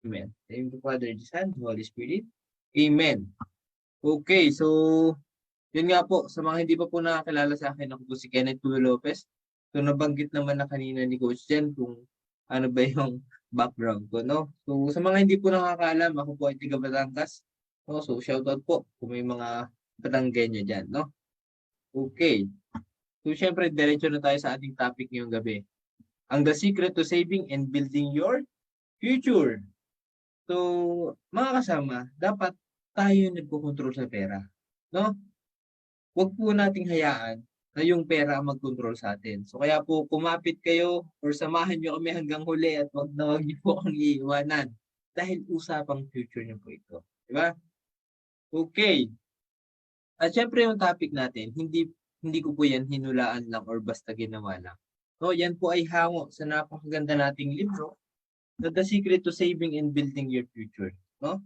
Amen. Thank you, Father, the Son, the Holy Spirit. Amen. Okay, so yun nga po, sa mga hindi pa po nakakilala sa akin, ako po si Kenneth Tulio Lopez. So nabanggit naman na kanina ni Coach Jen kung ano ba yung background ko, no? So sa mga hindi po nakakaalam, ako po ay taga Batangas. No? So shoutout po kung may mga Batanggenya dyan, no? Okay. So syempre, diretso na tayo sa ating topic ngayong gabi. Ang the secret to saving and building your future. So, mga kasama, dapat tayo yung nagkokontrol sa pera. No? Huwag po nating hayaan na yung pera ang mag-control sa atin. So, kaya po kumapit kayo or samahan nyo kami hanggang huli at wag na wag nyo po akong iiwanan. Dahil usapang future nyo po ito. Diba? Okay. At syempre yung topic natin, hindi ko po yan hinulaan lang or basta ginawa lang. No, yan po ay hango sa napakaganda nating libro na The Secret to Saving and Building Your Future. No?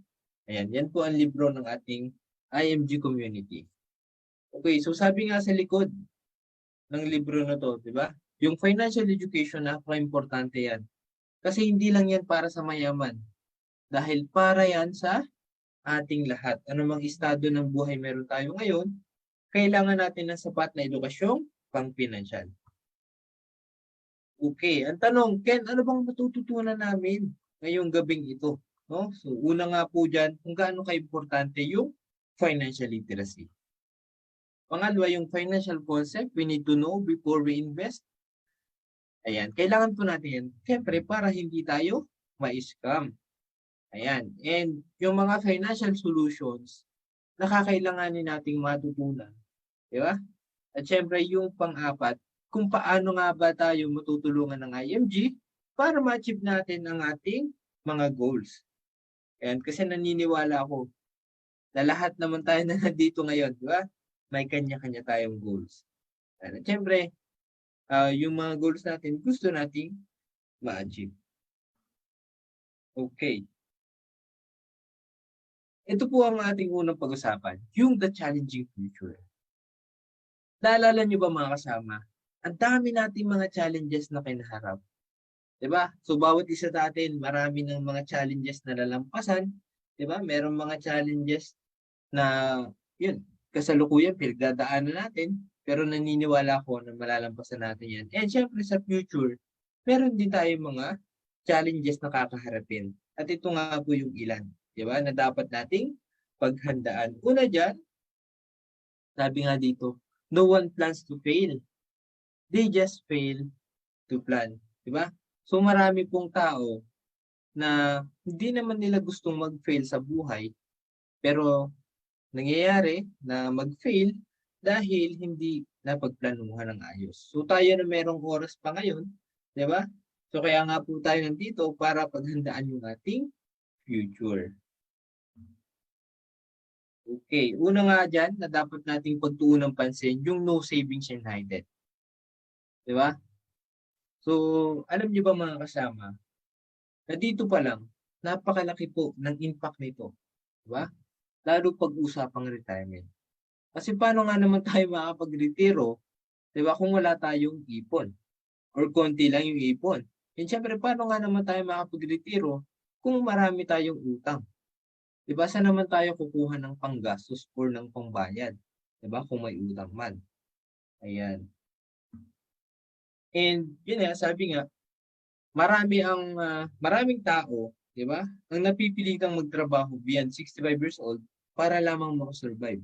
Ayan, yan po ang libro ng ating IMG community. Okay, so sabi nga sa likod ng libro na to, di ba? Yung financial education, napaka-importante yan. Kasi hindi lang yan para sa mayaman. Dahil para yan sa ating lahat. Anumang estado ng buhay meron tayo ngayon, kailangan natin ng sapat na edukasyong pang-pinansyal. Okay, ang tanong, Ken, ano bang matututunan namin ngayong gabing ito? No? So, una nga po dyan, kung gaano ka-importante yung financial literacy. Pangalawa, yung financial concept, we need to know before we invest. Ayan, kailangan po natin yan, siyempre, para hindi tayo ma-scam. Ayan, and yung mga financial solutions na kakailanganin nating matutunan. Di ba? At siyempre, yung pang-apat, kung paano nga ba tayo matutulungan ng IMG para ma-achieve natin ang ating mga goals. Ayan, kasi naniniwala ako na lahat naman tayo na nandito ngayon, di ba? May kanya-kanya tayong goals. At siyempre, yung mga goals natin, gusto nating ma-achieve. Okay. Ito po ang ating unang pag-usapan, yung the challenging future. Naalala niyo ba mga kasama? Ang dami nating mga challenges na kinaharap. Diba? So, bawat isa sa atin, marami ng mga challenges na lalampasan. Diba? Merong mga challenges na, yun, kasalukuyan, pinagdadaanan natin. Pero naniniwala ako na malalampasan natin yan. And syempre sa future, meron din tayong mga challenges na kakaharapin. At ito nga po yung ilan. Diba? Na dapat nating paghandaan. Una dyan, sabi nga dito, no one plans to fail. They just fail to plan. Diba? So marami pong tao na hindi naman nila gustong mag-fail sa buhay, pero nangyayari na mag-fail dahil hindi napagplanuhan ng ayos. So tayo na merong oras pa ngayon, di ba? So kaya nga po tayo nandito para paghandaan yung ating future. Okay, una nga dyan na dapat nating pagtuunang pansin, yung no savings and hidden. Di ba? So, alam niyo ba mga kasama, na dito pa lang, napakalaki po ng impact nito. Di ba? Lalo pag-usapang retirement. Kasi paano nga naman tayo makakapag-retiro, di ba, kung wala tayong ipon or konti lang yung ipon. And syempre, paano nga naman tayo makakapag-retiro kung marami tayong utang? Di ba, saan naman tayo kukuha ng panggastos or ng pangbayad? Di ba, kung may utang man. Ayan. And yun nga, sabi nga, maraming tao, di ba, ang napipilitang magtrabaho beyond 65 years old para lamang makasurvive.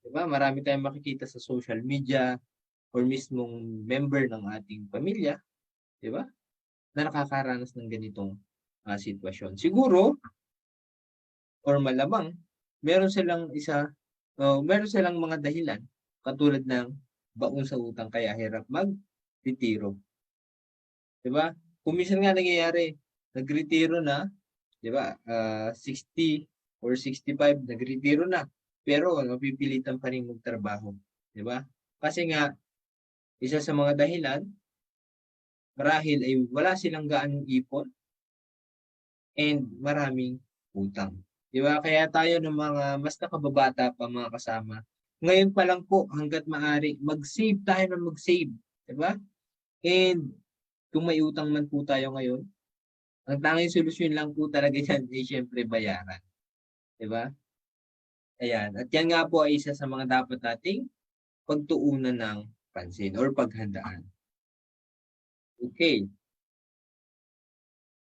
Diba? Marami tayong makikita sa social media or mismong member ng ating pamilya, di ba? Na nakakaranas ng ganitong sitwasyon. Siguro, or malamang, meron silang mga dahilan katulad ng baon sa utang kaya hirap mag-retiro. Di ba? Kung minsan nga nangyayari, nag-retiro na, di ba? 60 or 65, nag-retiro na. Pero mapipilitan pa rin magtrabaho. Di ba? Kasi nga, isa sa mga dahilan, marahil ay wala silang gaanong ipon and maraming utang. Di ba? Kaya tayo ng mga mas nakababata pa mga kasama, ngayon pa lang po hanggat maaari, mag-save tayo ng mag-save. Di ba? And kung may utang man po tayo ngayon, Ang tanging solusyon lang po talaga diyan ay siyempre bayaran, 'di ba? Ayan, at yan nga po ay isa sa mga dapat nating pagtuunan ng pansin or paghandaan. Okay.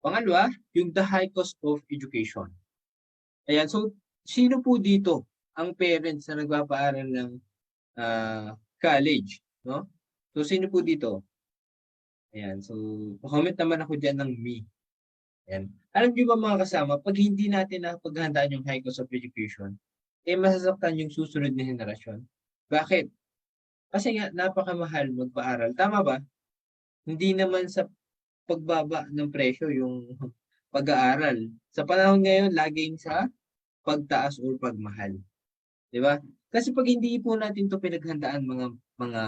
Pangalawa, yung the high cost of education. Ayan, so sino po dito ang parents na nagpapaaral ng college, no? So sino po dito? Ayan, so comment naman ako diyan ng me. Ayan. Alam niyo ba mga kasama, pag hindi natin napaghandaan yung high cost of education, eh masasaktan yung susunod na henerasyon. Bakit? Kasi nga napakamahal magpaaral. Tama ba? Hindi naman sa pagbaba ng presyo yung pag-aaral. Sa panahon ngayon, laging sa pagtaas or pagmahal. 'Di ba? Kasi pag hindi po natin 'to pinaghandaan mga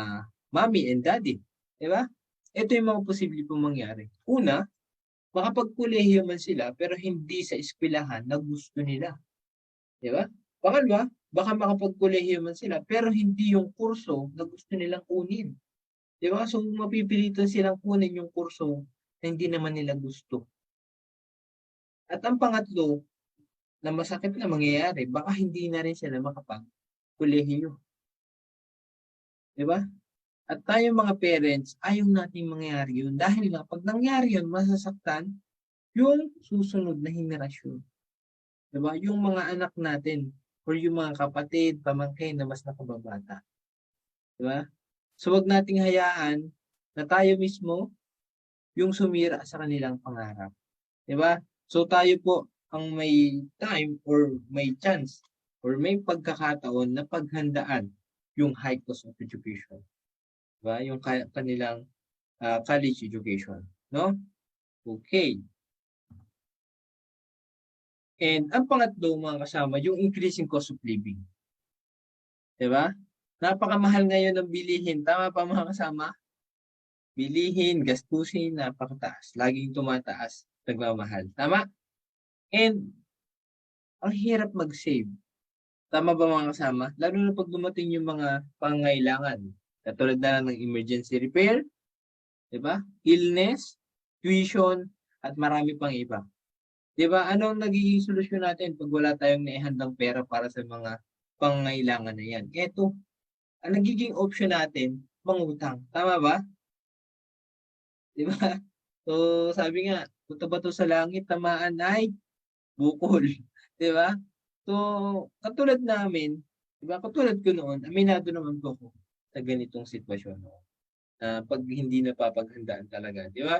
mommy and daddy, 'di ba? Ito yung mga posible pong mangyari. Una, makapagkolehiyo man sila pero hindi sa eskwelahan na gusto nila, 'di ba? Pangalawa, baka makapagkolehiyo man sila pero hindi yung kurso na gusto nilang kunin, 'di ba? So mapipilitan silang kunin yung kurso na hindi naman nila gusto. At ang pangatlo, na masakit na mangyayari, baka hindi na rin sila makapagkolehiyo, 'di ba? At tayong mga parents, ayaw nating mangyari yun. Dahil nga, pag nangyari yun, masasaktan yung susunod na henerasyon. Diba? Yung mga anak natin or yung mga kapatid, pamangkin na mas nakababata. Diba? So, wag nating hayaan na tayo mismo yung sumira sa kanilang pangarap. Diba? So, tayo po ang may time or may chance or may pagkakataon na paghandaan yung high cost of education. Diba? Yung kanilang college education, no? Okay. And ang pangatlo mga kasama, yung increasing cost of living. 'Di ba? Napakamahal ngayon ng bilihin. Tama pa mga kasama? Bilihin, gastusin, napakataas. Laging tumataas, nagmamahal. Tama? And ang hirap mag-save. Tama ba mga kasama? Lalo na pag dumating yung mga pangangailangan. Katulad na lang ng emergency repair, 'di ba? Illness, tuition, at marami pang iba. 'Di ba? Ano ang nagiging solusyon natin pag wala tayong naihandang pera para sa mga pangangailangan na 'yan? Eto, ang nagiging option natin, mangutang. Tama ba? 'Di ba? So, sabi nga, bato-bato sa langit, tamaan ay bukol. 'Di ba? So, katulad namin, 'di ba? Katulad ko noon, aminado naman po ako sa ganitong sitwasyon noon. Pag hindi napapaghandaan talaga, 'di ba?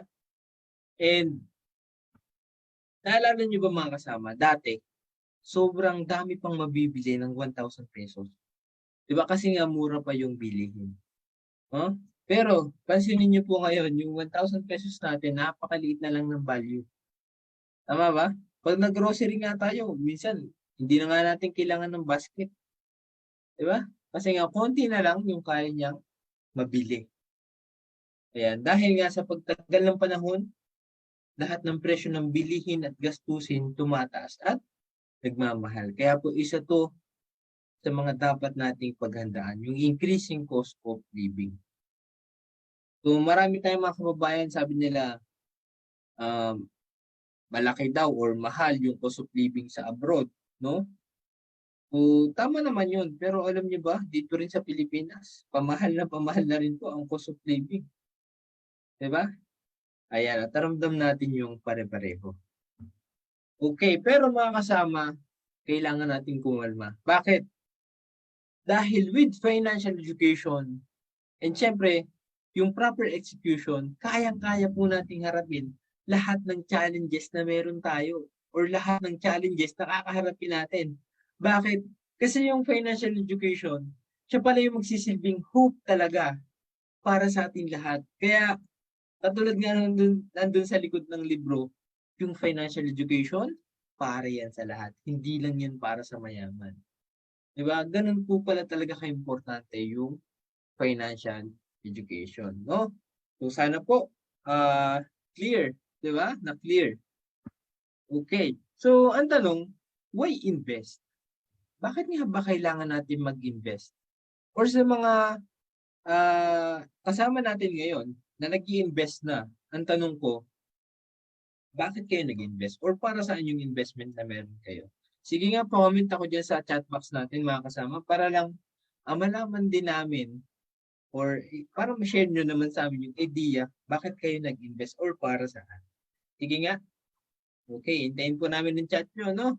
And naalala niyo ba mga kasama, dati, sobrang dami pang mabibili ng 1,000 pesos. 'Di ba kasi nga mura pa yung bilihin. Oh? Pero pansinin niyo po ngayon, yung 1,000 pesos natin, napakaliit na lang ng value. Tama ba? Pag nag-grocery nga tayo, minsan hindi na nga natin kailangan ng basket. 'Di ba? Kasi nga konti na lang yung kaya niyang mabili. Ayan, dahil nga sa pagtagal ng panahon, lahat ng presyo ng bilihin at gastusin tumataas at nagmamahal. Kaya po isa to sa mga dapat nating paghandaan, yung increasing cost of living. So marami tayong mga kababayan, sabi nila, malaki daw or mahal yung cost of living sa abroad, no? So tama naman yun, pero alam niyo ba, dito rin sa Pilipinas, pamahal na rin po ang cost of living. 'Di ba? Ayan, at ramdam natin yung pare-pareho. Okay, pero mga kasama, kailangan natin kumalma. Bakit? Dahil with financial education, and syempre, yung proper execution, kayang-kaya po nating harapin lahat ng challenges na meron tayo or lahat ng challenges na kakaharapin natin. Bakit? Kasi yung financial education, siya pala yung magsisilbing hope talaga para sa ating lahat. Kaya, katulad nga nandun sa likod ng libro, yung financial education, para yan sa lahat. Hindi lang yan para sa mayaman. Diba? Ganun po pala talaga ka-importante yung financial education, no? So sana po clear, 'di ba? Na clear. Okay. So ang tanong, why invest? Bakit nga ba kailangan natin mag-invest? Or sa mga kasama natin ngayon na nag-i-invest na, ang tanong ko, bakit kayo nag-invest? Or para saan yung investment na meron kayo? Sige nga, comment ako dyan sa chat box natin mga kasama para lang malaman din namin or para ma-share nyo naman sa amin yung idea bakit kayo nag-invest or para saan. Sige nga. Okay, hintayin po namin yung chat nyo, no?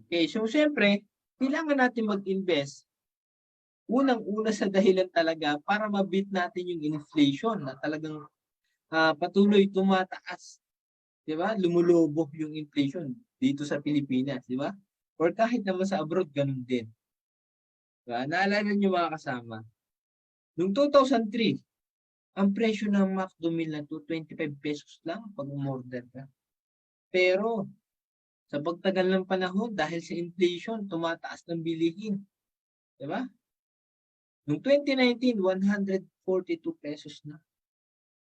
Okay, so syempre, kailangan natin mag-invest. Unang-una sa dahilan talaga para ma-beat natin yung inflation na talagang patuloy tumataas. Di ba? Lumulubog yung inflation dito sa Pilipinas, di ba? Or kahit naman sa abroad, ganun din. Diba? Naalala nyo mga kasama, noong 2003, ang presyo ng McDo meal na to, 25 pesos lang pag umorder ka. Pero, sa pagtagal ng panahon, dahil sa inflation, tumataas ng bilihin. Diba? Noong 2019, 142 pesos na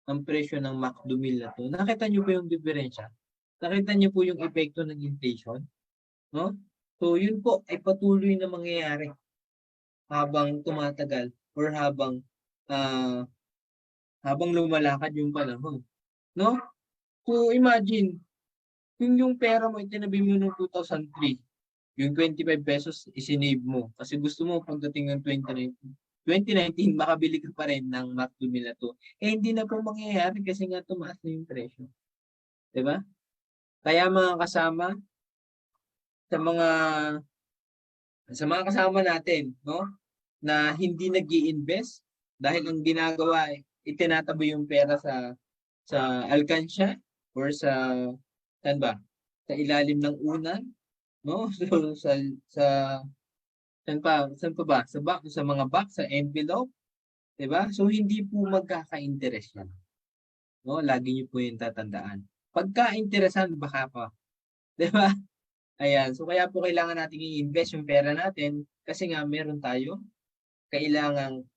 ang presyo ng McDo meal na to. Nakita nyo po yung diferensya? Nakita nyo po yung epekto ng inflation? No? So, yun po ay patuloy na mangyayari habang tumatagal or habang lumalakad yung panahon. No? So, imagine, kung yung pera mo itinabi mo noong 2003, yung 25 pesos isinave mo kasi gusto mo pagdating ng 2019, makabili ka pa rin ng McDo meal na to. Eh, hindi na po mangyayari kasi nga tumaas na yung presyo. Diba? Kaya mga kasama, sa mga kasama natin, no? Na hindi nag-i-invest dahil ang ginagawa ay itinatabi yung pera sa alkansya or saan ba? Sa ilalim ng unan, no? So, sa saan pa ba? Sa box, sa mga box, sa envelope, 'di ba? So hindi po magkaka-interest yan. No? Lagi niyo po 'yung tatandaan. Pagka-interesan baka pa, 'di ba? Ayan, so kaya po kailangan nating i-invest yung pera natin kasi nga meron tayo kailangang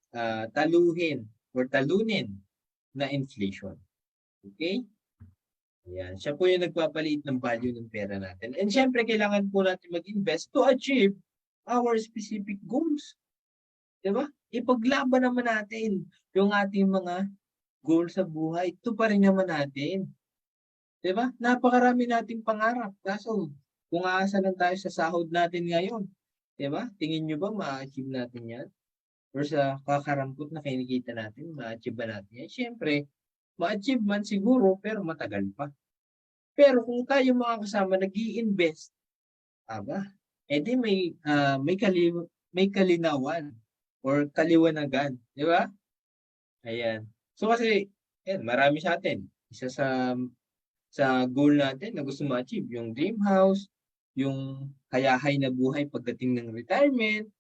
taluhin or talunin na inflation. Okay? Ayan. Siya po yung nagpapaliit ng value ng pera natin. And syempre, kailangan po natin mag-invest to achieve our specific goals. Diba? Ipaglaban naman natin yung ating mga goals sa buhay. Ito pa rin naman natin. Diba? Napakarami nating pangarap. Kaso, kung aasa lang tayo sa sahod natin ngayon, diba? Tingin nyo ba ma-achieve natin yan? Or sa kakarampot na kinikita natin, ma-achieve ba natin yan? Siyempre, ma-achieve man siguro, pero matagal pa. Pero kung tayo mga kasama nag-i-invest, aba, edi may kalinawan or kaliwanagan, di ba? Ayan. So kasi, yan, marami sa atin. Isa sa goal natin na gusto ma-achieve, yung dream house, yung hayahay na buhay pagdating ng retirement,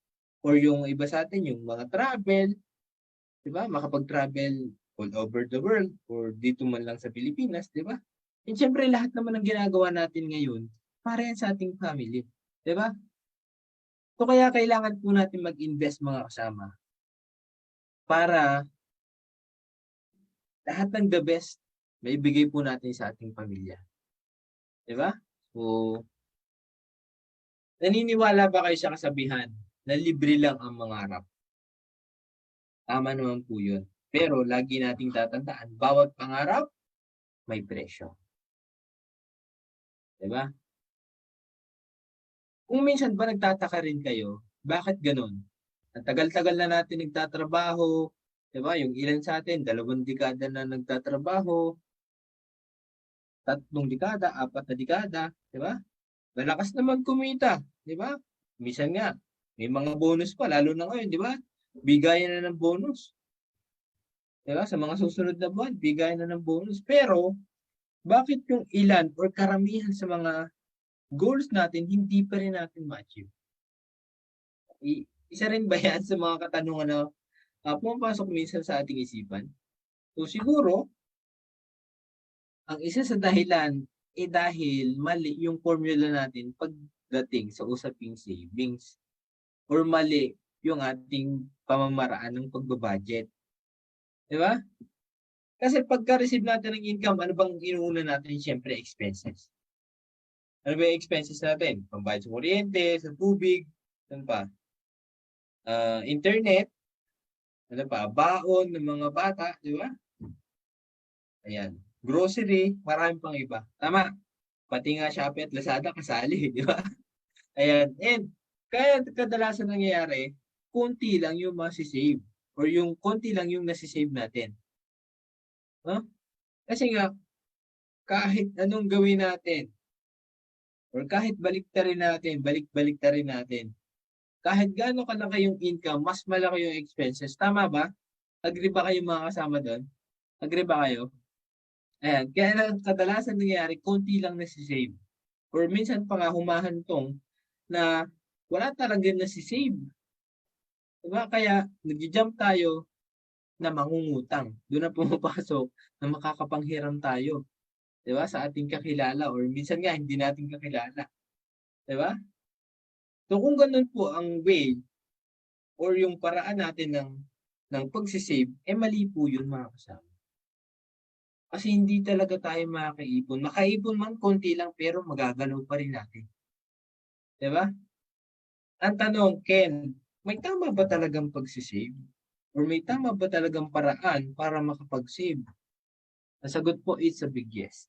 or yung iba sa atin, yung mga travel, di ba? Makapag-travel all over the world or dito man lang sa Pilipinas, di ba? And syempre, lahat naman ng ginagawa natin ngayon, para yan sa ating family. Di ba? So kaya kailangan po natin mag-invest mga kasama para lahat ng the best maibigay po natin sa ating pamilya. Di ba? So, naniniwala ba kayo sa kasabihan na libre lang ang mangarap? Tama naman po yun. Pero lagi nating tatandaan, bawat pangarap may presyo. Di ba? Kung minsan ba nagtataka rin kayo, bakit ganun? Ang tagal-tagal na natin nagtatrabaho, di ba? Yung ilan sa atin, 2 dekada na nagtatrabaho, 3 dekada, 4 na dekada, di ba? Malakas naman kumita, di ba? Minsan nga, may mga bonus pa, lalo na ngayon, di ba? Bigayan na ng bonus. Di ba? Sa mga susunod na buwan, bigayan na ng bonus. Pero, bakit yung ilan or karamihan sa mga goals natin, hindi pa rin natin ma-achieve? Isa rin ba yan sa mga katanungan na pumapasok minsan sa ating isipan? So siguro, ang isa sa dahilan dahil mali yung formula natin pagdating sa usaping savings or mali yung ating pamamaraan ng pagbabudget. Di ba? Kasi pagka-receive natin ng income, ano bang inuuna natin? Siyempre, expenses. Ano ba yung expenses natin? Pambayad sa kuryente, sa tubig, ano pa? Internet, ano pa? Baon ng mga bata, di ba? Ayan. Grocery, marami pang iba. Tama. Pati nga Shopee at Lazada kasali, di ba? Ayan. And kaya kadalasan nangyayari, konti lang yung masisave or yung konti lang yung nasisave natin. No? Kasi nga, kahit anong gawin natin, or kahit balik-balik natin, kahit gaano kalaki yung income, mas malaki yung expenses. Tama ba? Agree ba kayo mga kasama doon? Agree ba kayo? Ayan. Kaya kadalasan nangyayari, konti lang nasisave. Or minsan pa nga humahantong na wala talaga nasisave. Diba? Kaya nag-jump tayo na mangungutang. Doon na pumapasok na makakapanghiram tayo. Diba? Sa ating kakilala or minsan nga hindi natin kakilala. Diba? So kung ganun po ang way or yung paraan natin ng pagsisave, mali po yun mga kasama. Kasi hindi talaga tayo makakaipon. Makaipon man konti lang pero magagalaw pa rin natin. Diba? Ang tanong, Ken, may tama ba talagang pagsisave? Or may tama ba talagang paraan para makapag-save? Ang sagot po is a big yes.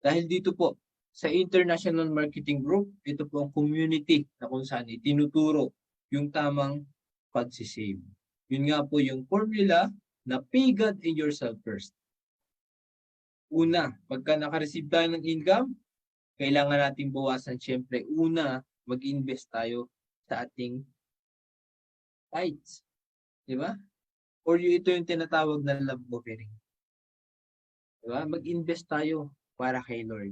Dahil dito po, sa International Marketing Group, ito po ang community na kung saan itinuturo yung tamang pagsisave. Yun nga po yung formula na pay God and yourself first. Una, pagka nakareceive tayo ng income, kailangan natin bawasan siyempre. Una, mag-invest tayo sa ating tithes. Di ba? Or ito yung tinatawag na love offering. Di ba? Mag-invest tayo para kay Lord.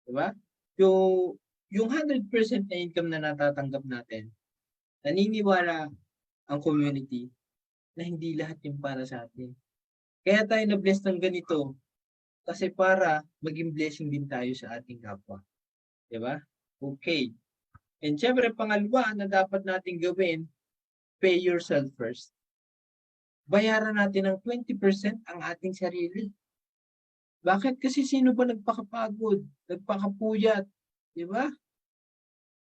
Di ba? Yung 100% na income na natatanggap natin, naniniwala ang community na hindi lahat yung para sa atin. Kaya tayo na-bless ng ganito kasi para maging blessing din tayo sa ating kapwa. Di ba? Okay. And syempre, pangalawa na dapat natin gawin, pay yourself first. Bayaran natin ng 20% ang ating sarili. Bakit? Kasi sino ba nagpakapagod, nagpakapuyat, di ba?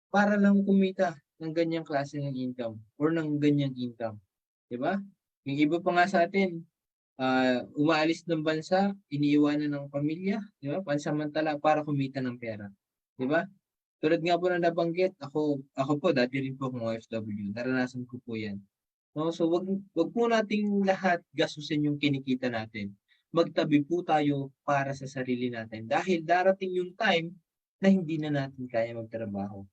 Para lang kumita ng ganyang klase ng income or ng ganyang income. Di ba? Yung iba pa nga sa atin, umaalis ng bansa, iniiwanan ng pamilya, di ba? Pansamantala para kumita ng pera. Di ba? Tulad nga po na nabanggit, ako po, dati rin po akong OFW. Naranasan ko po yan. No? So, wag po nating lahat gastusin yung kinikita natin. Magtabi po tayo para sa sarili natin. Dahil darating yung time na hindi na natin kaya magtrabaho.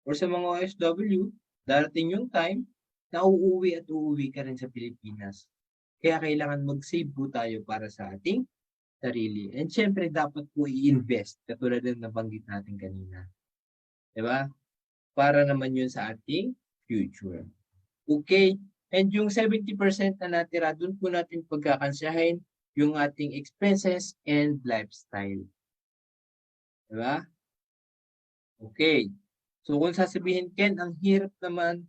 Or sa mga OFW, darating yung time na uuwi ka rin sa Pilipinas. Kaya kailangan mag-save po tayo para sa ating sarili. And syempre, dapat po i-invest, katulad ng nabanggit natin kanina. Diba? Para naman yun sa ating future. Okay? And yung 70% na natira, dun po natin pagkakansyahin yung ating expenses and lifestyle. Diba? Okay. So kung sasabihin, Ken, ang hirap naman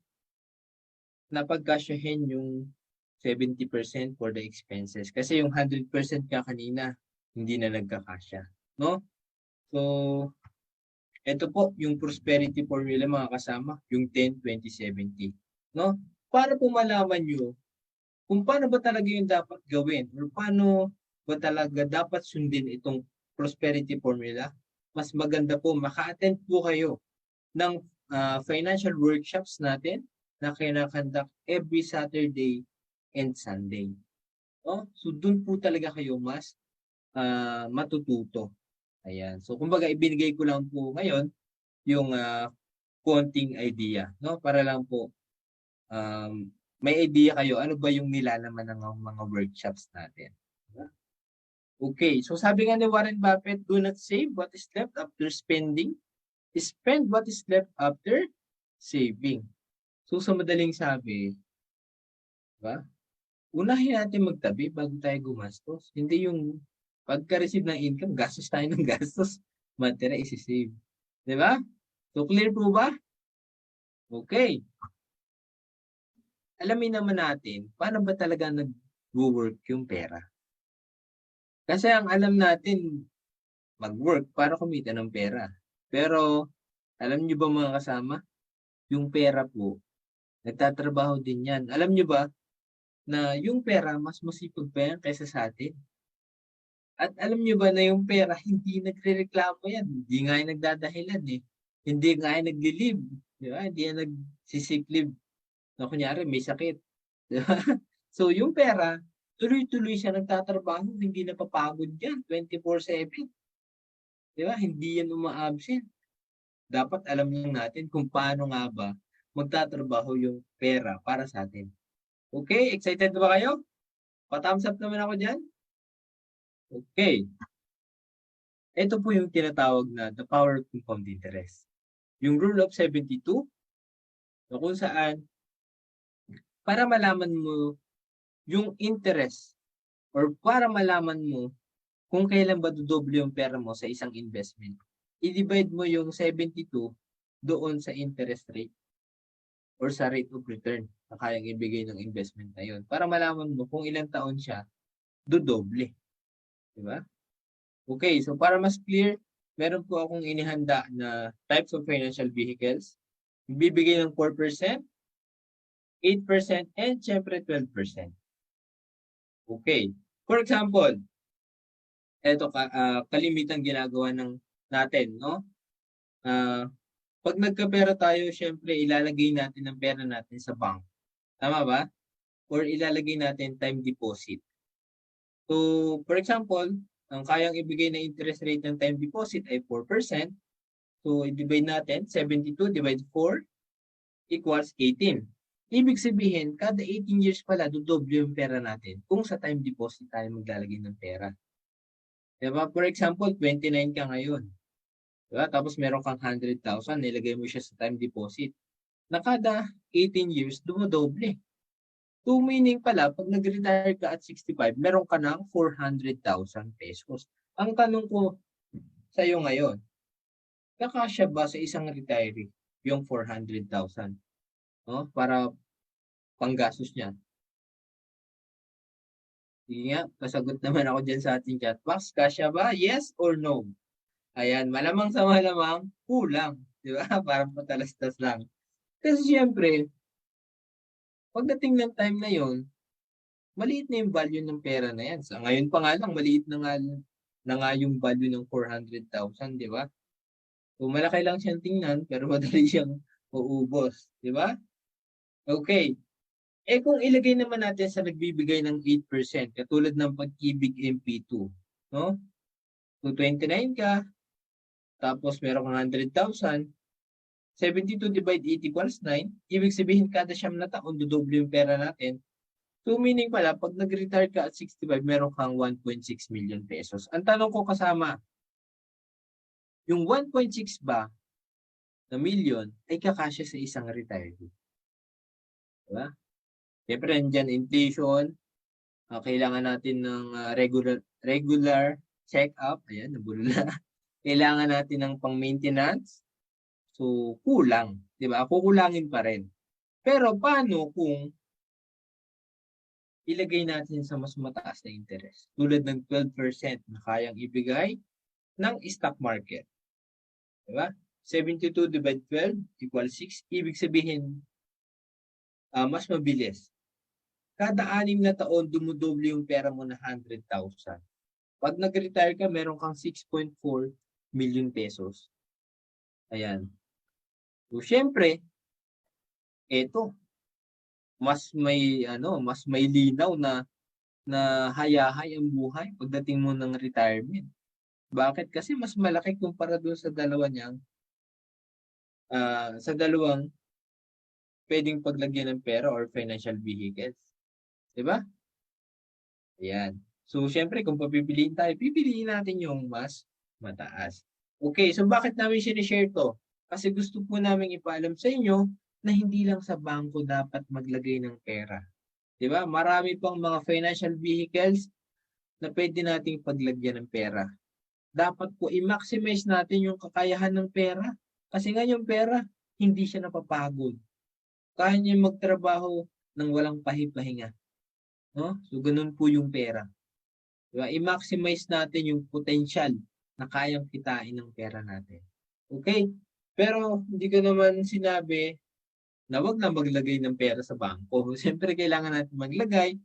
na pagkasyahin yung 70% for the expenses. Kasi yung 100% ka kanina, hindi na nagkakasya. No? So, ito po yung prosperity formula mga kasama, yung 10-20-70. No? Para po malaman nyo kung paano ba talaga yung dapat gawin or paano ba talaga dapat sundin itong prosperity formula, mas maganda po maka-attend po kayo ng financial workshops natin na kinakandak every Saturday and Sunday. No? So, dun po talaga kayo mas matututo. Ayan. So, kumbaga, ibinigay ko lang po ngayon yung konting idea. No? Para lang po may idea kayo ano ba yung nilalaman ng mga workshops natin. Okay. So, sabi nga ni Warren Buffett, do not save what is left after spending. Spend what is left after saving. So, sa madaling sabi, diba? Unahin natin magtabi bago tayo gumastos. Hindi yung pagka-receive ng income, gastos tayo ng gastos. Matira, isi-save. Diba? So, clear po ba? Okay. Alamin naman natin, paano ba talaga nag-work yung pera? Kasi ang alam natin, mag-work para kumita ng pera. Pero, alam nyo ba mga kasama? Yung pera po, nagtatrabaho din yan. Alam nyo ba, na yung pera mas masipag pa yan kaysa sa atin? At alam niyo ba na yung pera, hindi nagrereklamo yan. Hindi nga yung nagdadahilan eh. Hindi nga yung nagli-leave. Di ba? Hindi yan nagsisick leave. Na kunyari, may sakit. Di ba? So, yung pera, tuloy-tuloy siya nagtatrabaho. Hindi napapagod yan. 24/7. Di ba? Hindi yan uma-absent. Dapat alam lang natin kung paano nga ba magtatrabaho yung pera para sa atin. Okay? Excited ba kayo? Pa-thumbs up naman ako dyan. Okay. Ito po yung tinatawag na the power of compound interest. Yung rule of 72, na kung saan, para malaman mo yung interest or para malaman mo kung kailan ba dodoble yung pera mo sa isang investment, i-divide mo yung 72 doon sa interest rate or sa rate of return na kayang ibigay ng investment na yun. Para malaman mo kung ilang taon siya dodoble. Diba? Okay, so para mas clear, meron po akong inihanda na types of financial vehicles. Bibigay ng 4%, 8%, and syempre 12%. Okay. For example, ito kalimitan ginagawa natin, no? Pag nagkapera tayo, syempre ilalagay natin ang pera natin sa bank. Tama ba? Or ilalagay natin time deposit. So, for example, ang kayang ibigay na interest rate ng time deposit ay 4%. So, i-divide natin, 72 divided 4 equals 18. Ibig sabihin, kada 18 years pala, dodoble yung pera natin kung sa time deposit tayo maglalagay ng pera. Diba? For example, 29 ka ngayon. Diba? Tapos meron kang 100,000, nilagay mo siya sa time deposit. Na kada 18 years, dumodoble. So, meaning pala, pag nag-retire ka at 65, meron ka ng 400,000 pesos. Ang tanong ko sa iyo ngayon, kakasya ba sa isang retiree yung 400,000? No? Para panggastos niya. Sige nga, pasagot naman ako dyan sa ating chat box. Kasya ba? Yes or no? Ayan, malamang sa malamang, kulang. Di ba? Parang patalastas lang. Kasi siyempre, pagdating ng time na yon, maliit na yung value ng pera na yan. So, ngayon pa nga lang, maliit na nga yung value ng 400,000, di ba? So, malaki lang siyang tingnan, pero madali siyang uubos. Di ba? Okay. Eh kung ilagay naman natin sa nagbibigay ng 8%, katulad ng Pag-ibig MP2, no? So, 29 ka, tapos meron kang 100,000, 72 divide 8 equals 9. Ibig sabihin, kada siyam na taon, dodoble yung pera natin. So, meaning pala, pag nag-retire ka at 65, meron kang 1.6 million pesos. Ang tanong ko kasama, yung 1.6 ba na million ay kakasya sa isang retiree? Diba? Siyempre, nandyan inflation, kailangan natin ng regular check-up. Ayan, nabulol na. Kailangan natin ng pang-maintenance. So, kulang. Diba? Kukulangin pa rin. Pero, paano kung ilagay natin sa mas mataas na interest? Tulad ng 12% na kayang ibigay ng stock market. Diba? 72 divided 12 equals 6. Ibig sabihin, mas mabilis. Kada 6 na taon, dumudoble yung pera mo na 100,000. Pag nag-retire ka, meron kang 6.4 million pesos. Ayan. So, syempre, eto, mas may linaw na hayahay ang buhay pagdating mo ng retirement. Bakit? Kasi mas malaki kumpara doon sa dalawang pwedeng paglagyan ng pera or financial vehicles. Diba? Ayan. So, syempre, kung papipiliin tayo, pipiliin natin yung mas mataas. Okay, so bakit namin sinishare to? Kasi gusto po namin ipaalam sa inyo na hindi lang sa bangko dapat maglagay ng pera. Diba? Marami pang mga financial vehicles na pwede nating paglagyan ng pera. Dapat po i-maximize natin yung kakayahan ng pera. Kasi nga yung pera, hindi siya napapagod. Kaya niya magtrabaho ng walang pahipahinga. No? So, ganun po yung pera. Diba? I-maximize natin yung potential na kayang kitain ng pera natin. Okay? Pero, hindi ko naman sinabi na wag na maglagay ng pera sa bangko. Siyempre, kailangan natin maglagay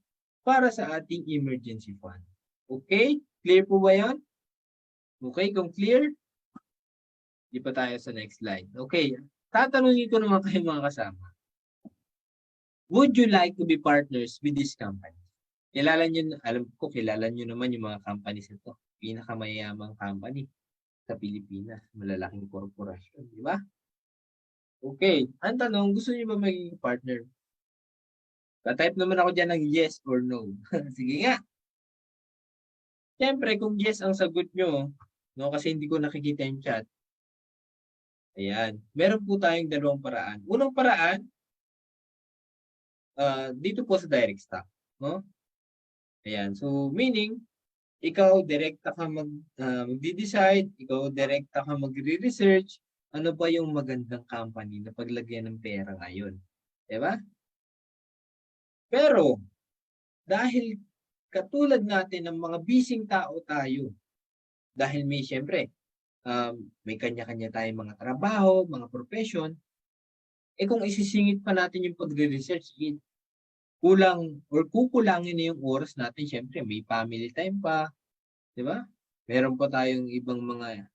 para sa ating emergency fund. Okay? Clear po ba yun? Okay, kung clear, di pa tayo sa next slide. Okay, tatanungin ko naman kayo mga kasama. Would you like to be partners with this company? Kilala nyo, alam ko, kilala nyo naman yung mga companies ito. Pinakamayamang company sa Pilipinas. Malalaking korporasyon, di ba? Okay, ang tanong, gusto niyo ba maging partner? Ta-type naman ako dyan ng yes or no. Sige nga. Siyempre, kung yes ang sagot nyo, no, kasi hindi ko nakikita yung chat. Ayan. Meron po tayong dalawang paraan. Unang paraan, dito po sa direct stock. No? Ayan. So, meaning, ikaw direkta ka magdi-decide, ikaw direkta ka magre-research, ano ba yung magandang company na paglagyan ng pera ngayon. Diba? Pero, dahil katulad natin ng mga bising tao tayo, dahil may siyempre, may kanya-kanya tayong mga trabaho, mga profession, kung isisingit pa natin yung pagre-research, kulang or kukulangin na yung oras natin. Siyempre, may family time pa, di ba? Meron pa tayong ibang mga,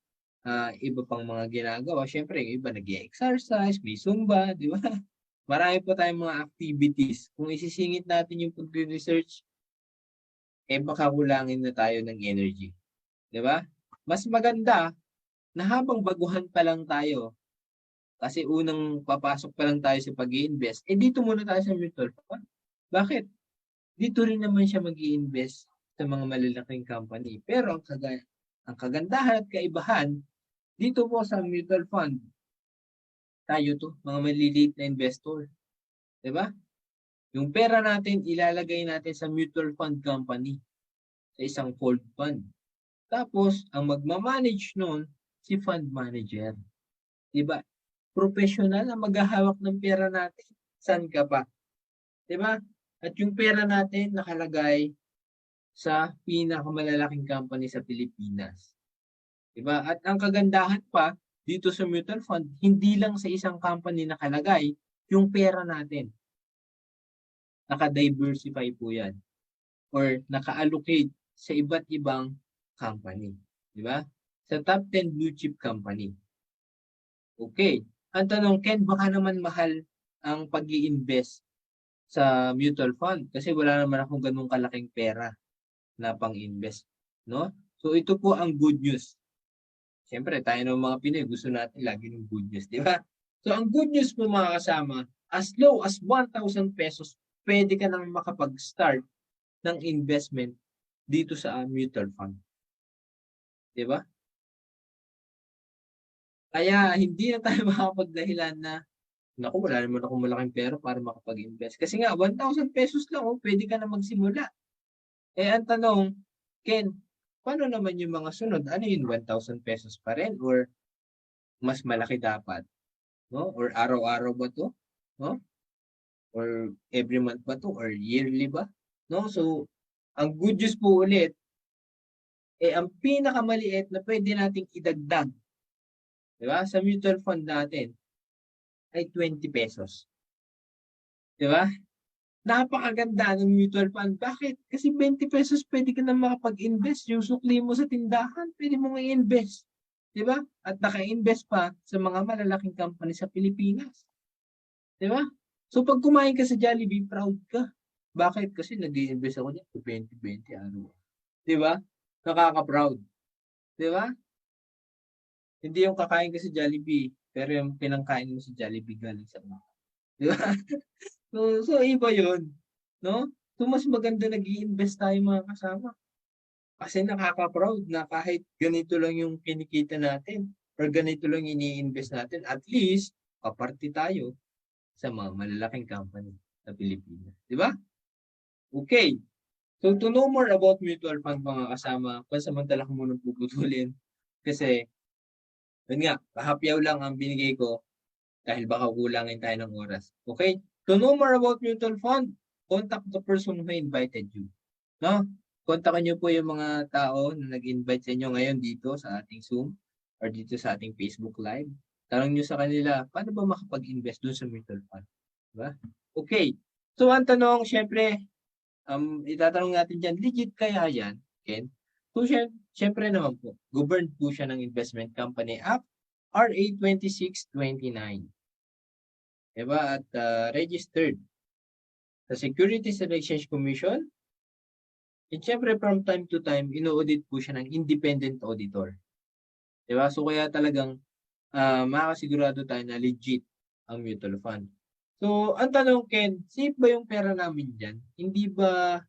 iba pang mga ginagawa. Siyempre, yung iba nag-exercise, may Zumba, di ba? Marami pa tayong mga activities. Kung isisingit natin yung pagre-research, baka kulangin na tayo ng energy. Di ba? Mas maganda na habang baguhan pa lang tayo, kasi unang papasok pa lang tayo sa pag-i-invest, dito muna tayo sa mutual fund. Bakit? Dito rin naman siya mag-i-invest sa mga malalaking company. Pero ang kagandahan at kaibahan, dito po sa mutual fund, tayo to, mga maliliit na investor. Diba? Yung pera natin, ilalagay natin sa mutual fund company, sa isang cold fund. Tapos, ang magmamanage nun, si fund manager. Diba? Professional ang maghahawak ng pera natin. Saan ka pa? Diba? At yung pera natin nakalagay sa pinakamalalaking company sa Pilipinas. Diba? At ang kagandahan pa, dito sa mutual fund, hindi lang sa isang company nakalagay yung pera natin. Naka-diversify po yan. Or naka-allocate sa iba't ibang company. Diba? Sa top 10 blue chip company. Okay. Ang tanong, Ken, baka naman mahal ang pag-i-invest sa mutual fund kasi wala naman akong ganung kalaking pera na pang-invest, no? So ito po ang good news. Siyempre, tayo ng mga Pinoy, gusto natin lagi ng good news, di ba? So ang good news po mga kasama, as low as 1,000 pesos, pwede ka nang makapag-start ng investment dito sa mutual fund. Di ba? Kaya hindi na tayo makapagdahilan na naku, wala naman akong malaking pera para makapag-invest. Kasi nga, 1,000 pesos lang, pwede ka na magsimula. Ang tanong, Ken, paano naman yung mga sunod? Ano yun, 1,000 pesos pa rin? Or mas malaki dapat? No? Or araw-araw ba to? No? Or every month ba to? Or yearly ba? No? So, ang good news po ulit, ang pinakamaliit na pwede nating idagdag, di ba? Sa mutual fund natin, ay 20 pesos. Di ba? Napakaganda ng mutual fund. Bakit? Kasi 20 pesos pwede ka na makapag-invest. Yung sukli mo sa tindahan, pwede mo i-invest. Di ba? At naka-invest pa sa mga malalaking company sa Pilipinas. Di ba? So pag kumain ka sa Jollibee, proud ka. Bakit? Kasi nag-i-invest ako niya 20-20 araw. Di ba? Nakaka-proud. Di ba? Hindi yung kakain ka sa Jollibee, pero yung pinangkain mo sa Jollibee galing sa mga. Di ba? So iba yun. No? So, mas maganda nag-i-invest tayo mga kasama. Kasi nakaka-proud na kahit ganito lang yung kinikita natin or ganito lang ini-invest natin, at least, kaparte tayo sa mga malalaking company sa Pilipinas. Di ba? Okay. So, to know more about mutual fund mga kasama, pansamantala ko muna puputulin. Kasi, yun nga, kahapyaw lang ang binigay ko dahil baka kulangin tayo ng oras. Okay? To know more about mutual fund, contact the person who invited you. No? Kontakin niyo po yung mga tao na nag-invite sa inyo ngayon dito sa ating Zoom or dito sa ating Facebook Live. Tanong niyo sa kanila, paano ba makapag-invest doon sa mutual fund? Diba? Okay. So, ang tanong, syempre, itatanong natin dyan, legit kaya yan? Ken. So, syempre naman po, governed po siya ng Investment Company Act RA 2629. Diba? At registered sa Securities and Exchange Commission. And syempre, from time to time, ino-audit po siya ng independent auditor. Diba? So, kaya talagang makakasigurado tayo na legit ang mutual fund. So, ang tanong, Ken, safe ba yung pera namin dyan? Hindi ba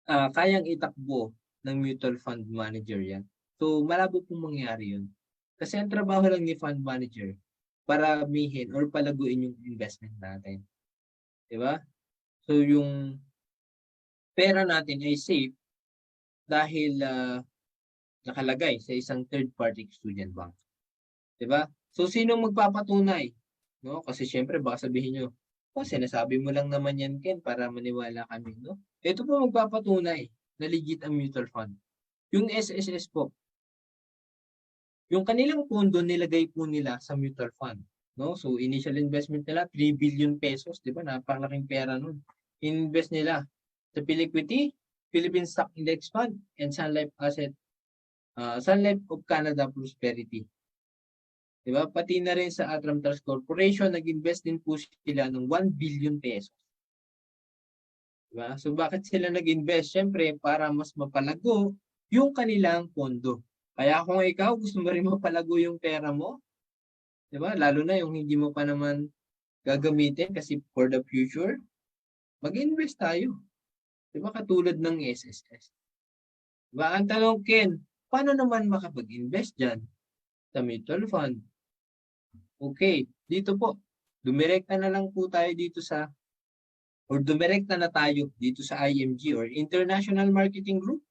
kayang itakbo ng mutual fund manager yan? So, malabo pong mangyari yun. Kasi ang trabaho lang ni fund manager, paramihin or palaguin yung investment natin. Diba? So, yung pera natin ay safe dahil nakalagay sa isang third-party custodian bank. Diba? So, sino magpapatunay? No? Kasi syempre, baka sabihin nyo, sinasabi mo lang naman yan, Ken, para maniwala kami. No? Ito po magpapatunay na legit ang mutual fund. Yung SSS po, yung kanilang pondo nilagay po nila sa mutual fund. No? So, initial investment nila, 3 billion pesos. Diba? Napakalaking pera nun. Invest nila sa Philiquity, Philippine Stock Index Fund, and Sun Life of Canada Prosperity. Diba? Pati na rin sa Atram Trust Corporation, nag-invest din po sila ng 1 billion pesos. Diba? So bakit sila nag-invest? Siyempre, para mas mapalago yung kanilang pondo. Kaya kung ikaw gusto mo rin mapalago yung pera mo, diba? Lalo na yung hindi mo pa naman gagamitin kasi for the future, mag-invest tayo. Diba? Katulad ng SSS. Diba? Ang tanong, Ken, paano naman makapag-invest dyan sa mutual fund? Okay, dito po, dumirekta na lang po tayo dito dumirekta na tayo dito sa IMG or International Marketing Group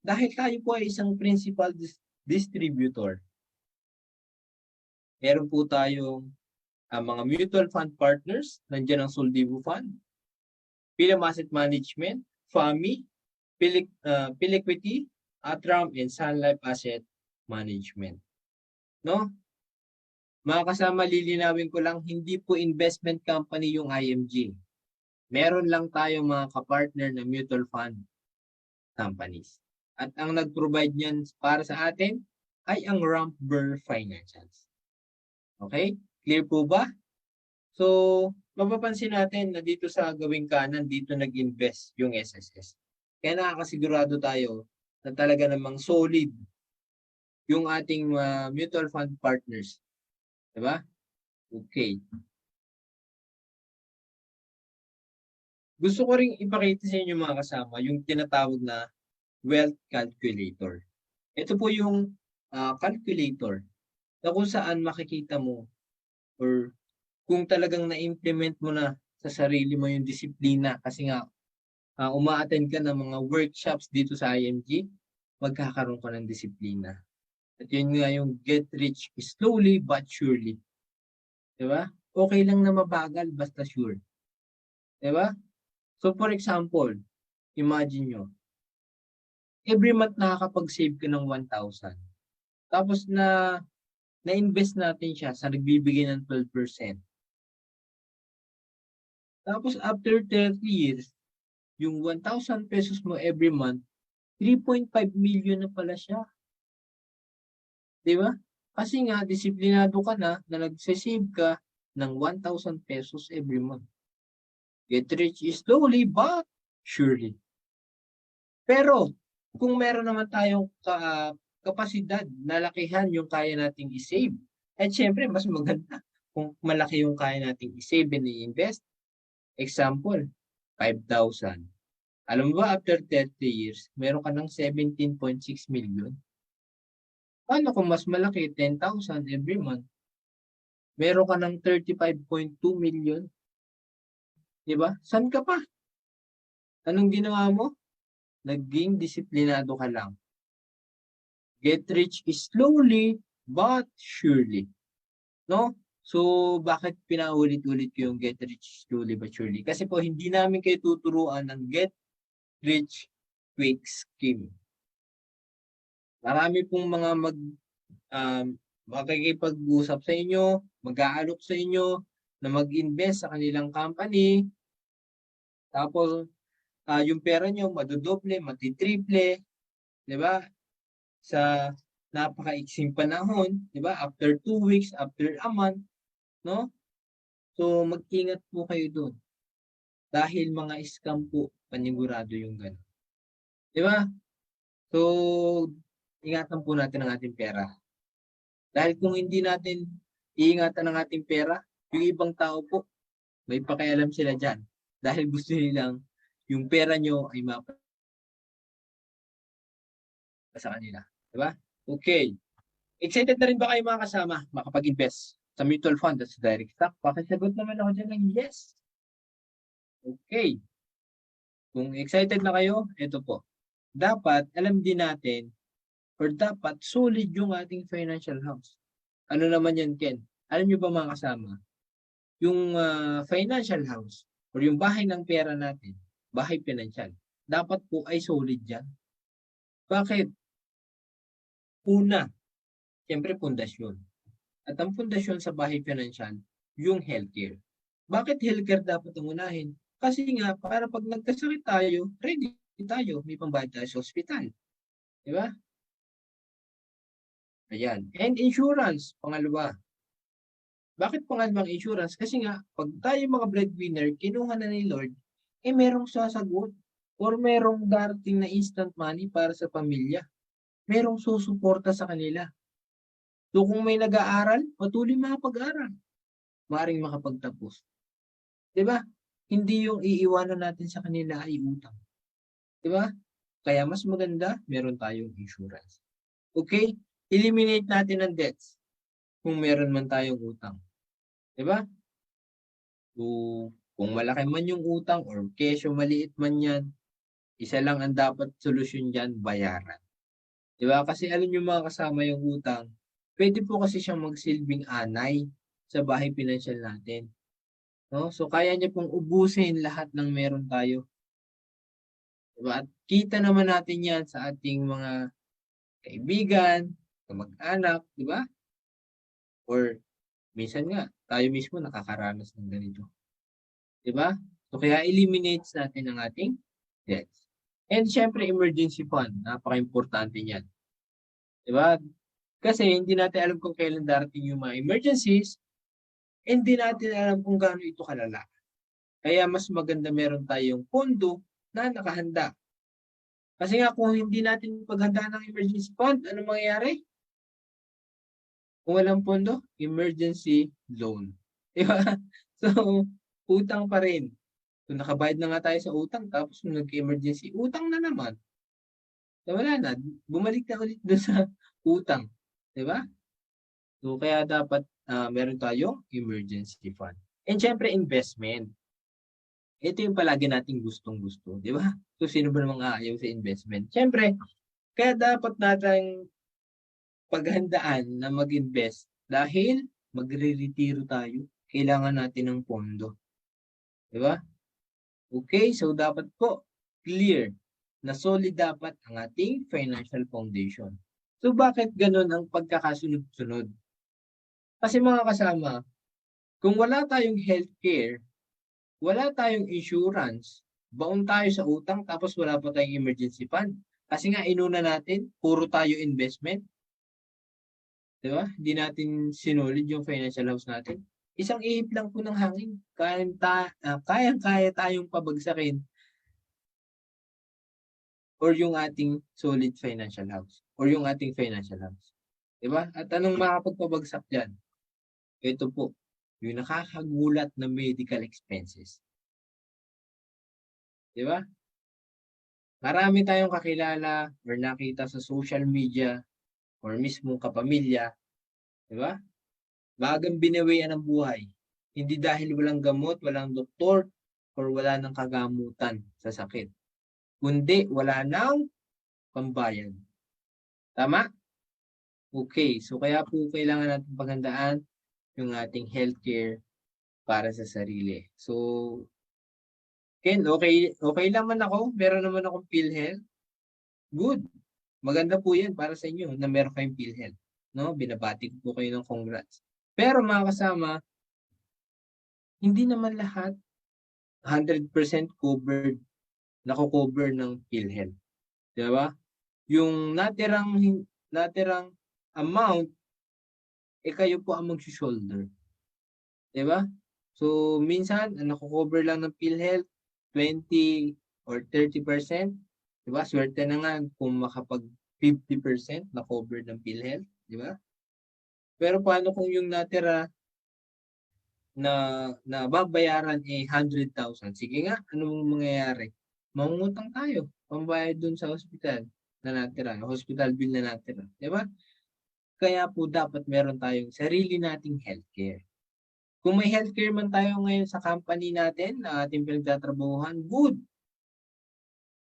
dahil tayo po ay isang principal distributor. Meron po tayong mga mutual fund partners, nandiyan ang Soldivo Fund, Philem Asset Management, FAMI, Philiquity, Atram, and Sun Life Asset Management. No? Mga kasama, lilinawin ko lang, hindi po investment company yung IMG. Meron lang tayong mga kapartner na mutual fund companies. At ang nag-provide niyan para sa atin ay ang Rampber Financials. Okay? Clear po ba? So, mapapansin natin na dito sa gawing kanan, dito nag-invest yung SSS. Kaya nakakasigurado tayo na talaga namang solid yung ating mutual fund partners. Diba? Okay. Gusto ko ring ipakita sa inyo mga kasama yung tinatawag na wealth calculator. Ito po yung calculator na kung saan makikita mo or kung talagang na-implement mo na sa sarili mo yung disiplina kasi nga uma-attend ka ng mga workshops dito sa IMG, magkakaroon ka ng disiplina. At yun nga yung get rich slowly but surely. Diba? Okay lang na mabagal basta sure. Diba? So for example, imagine nyo, every month nakakapag-save ka ng 1,000. Tapos na-invest natin siya sa nagbibigay ng 12%. Tapos after 30 years, yung 1,000 pesos mo every month, 3.5 million na pala siya. Diba? Kasi nga, disiplinado ka na nagsasave ka ng 1,000 pesos every month. Get rich slowly but surely. Pero, kung meron naman tayong kapasidad na lakihan yung kaya nating i-save, at syempre, mas maganda kung malaki yung kaya nating i-save and i-invest. Example, 5,000. Alam mo ba, after 30 years, meron ka ng 17.6 million. Paano kung mas malaki, 10,000 every month? Meron ka ng 35.2 million. Diba? San ka pa? Anong ginawa mo? Naging disiplinado ka lang. Get rich slowly but surely. No? So, bakit pinaulit-ulit ko yung get rich slowly but surely? Kasi po, hindi namin kayo tuturuan ng get rich quick scheme. Marami pong mga makikipag-usap sa inyo, mag-aalok sa inyo, na mag-invest sa kanilang company. Tapos, yung pera nyo, madodoble, matitriple. 'di ba? Sa napakaiksing panahon, 'di ba? After 2 weeks, after a month, no? So, mag-ingat po kayo doon. Dahil mga scam po, panigurado yung gano'n. 'Di ba? So, ingatan po natin ang ating pera. Dahil kung hindi natin iingatan ang ating pera, yung ibang tao po, may pakialam sila diyan. Dahil gusto nilang yung pera nyo ay mapa sa kanila. 'Di ba? Okay. Excited na rin ba kayo mga kasama makapag-invest sa mutual fund at sa direct stock? Pakisagot naman ako dyan ng yes. Okay. Kung excited na kayo, ito po. Dapat alam din natin or dapat solid yung ating financial house. Ano naman yan, Ken? Alam nyo ba mga kasama? Yung financial house or yung bahay ng pera natin, bahay financial, dapat po ay solid yan. Bakit? Una, siyempre pundasyon. At ang pundasyon sa bahay financial, yung healthcare. Bakit healthcare dapat ang unahin? Kasi nga, para pag nagkasakit tayo, ready tayo, may pambayad tayo sa ospital. Di ba? Ayan. And insurance, pangalawa. Bakit pangalawang insurance? Kasi nga, pag tayo mga breadwinner, kinuha na ni Lord, merong sasagot or merong darating na instant money para sa pamilya. Merong susuporta sa kanila. So kung may nag-aaral, patuloy makapag-aral. Maring makapagtapos. 'Di ba? Hindi yung iiwanan natin sa kanila ay utang. 'Di ba? Kaya mas maganda, meron tayong insurance. Okay? Eliminate natin ang debts kung meron man tayong utang. 'Di ba? So, kung malaki man yung utang or kesyo maliit man yan, isa lang ang dapat solusyon dyan, bayaran. 'Di ba? Kasi alam nyo mga kasama yung utang, pwede po kasi siyang magsilbing anay sa bahay financial natin. No? So, kaya niya pong ubusin lahat ng meron tayo. 'Di ba? At kita naman natin yan sa ating mga kaibigan, kamag-anak, 'di ba? Or minsan nga, tayo mismo nakakaranas ng ganito. 'Di ba? So, kaya eliminate natin ang ating debts. And syempre, emergency fund. Napaka-importante niyan. 'Di ba? Kasi hindi natin alam kung kailan darating yung mga emergencies, hindi natin alam kung gaano ito kalala. Kaya mas maganda meron tayong pondo na nakahanda. Kasi nga kung hindi natin paghandaan ng emergency fund, ano mangyayari? Kung walang pondo, emergency loan. Di ba? So, utang pa rin. So, nakabayad na nga tayo sa utang, tapos kung nag-emergency, utang na naman. So, wala na. Bumalik na ulit doon sa utang. Di ba? So, kaya dapat meron tayong emergency fund. And syempre, investment. Ito yung palagi nating gustong-gusto. Di ba? So, sino ba namang aayaw sa investment? Syempre, kaya dapat natin paghandaan na mag-invest dahil magre-retiro tayo. Kailangan natin ng pondo. Di ba? Okay, so dapat po clear na solid dapat ang ating financial foundation. So bakit ganun ang pagkakasunod-sunod? Kasi mga kasama, kung wala tayong healthcare, wala tayong insurance, baon tayo sa utang tapos wala pa tayong emergency fund. Kasi nga inuna natin, puro tayo investment. Di ba? Hindi natin sinulid yung financial house natin. Isang ihip lang po ng hangin. Kayang-kaya tayong pabagsakin or yung ating solid financial house or yung ating financial house. Diba? At anong makapagpabagsak dyan? Ito po, yung nakakagulat na medical expenses. Diba? Marami tayong kakilala or nakita sa social media or mismo kapamilya. Diba? Bagang binawian ng buhay. Hindi dahil walang gamot, walang doktor, or wala ng kagamutan sa sakit. Kundi wala nang pambayad. Tama? Okay, so kaya po kailangan natin paghandaan yung ating healthcare para sa sarili. So, Ken, okay naman ako. Meron naman akong PhilHealth. Good. Maganda po yan para sa inyo na meron kayong PhilHealth. No? Binabati ko po kayo ng congrats. Pero mga kasama, hindi naman lahat 100% covered, nako-cover ng PhilHealth. Di ba? Yung natirang amount, kayo po ang mag-shoulder. Diba? So, minsan, ang nako-cover lang ng PhilHealth, 20 or 30%. Diba? Swerte na nga kung makapag 50% na cover ng PhilHealth. Diba? Pero paano kung yung natira na babayaran 100,000? Sige nga, anong mangyayari? Mangungutang tayo, pambayad dun sa hospital na natira, hospital bill na natira. Diba? Kaya po dapat meron tayong sarili nating healthcare. Kung may healthcare man tayo ngayon sa company natin na ating pinagtatrabahuhan, good.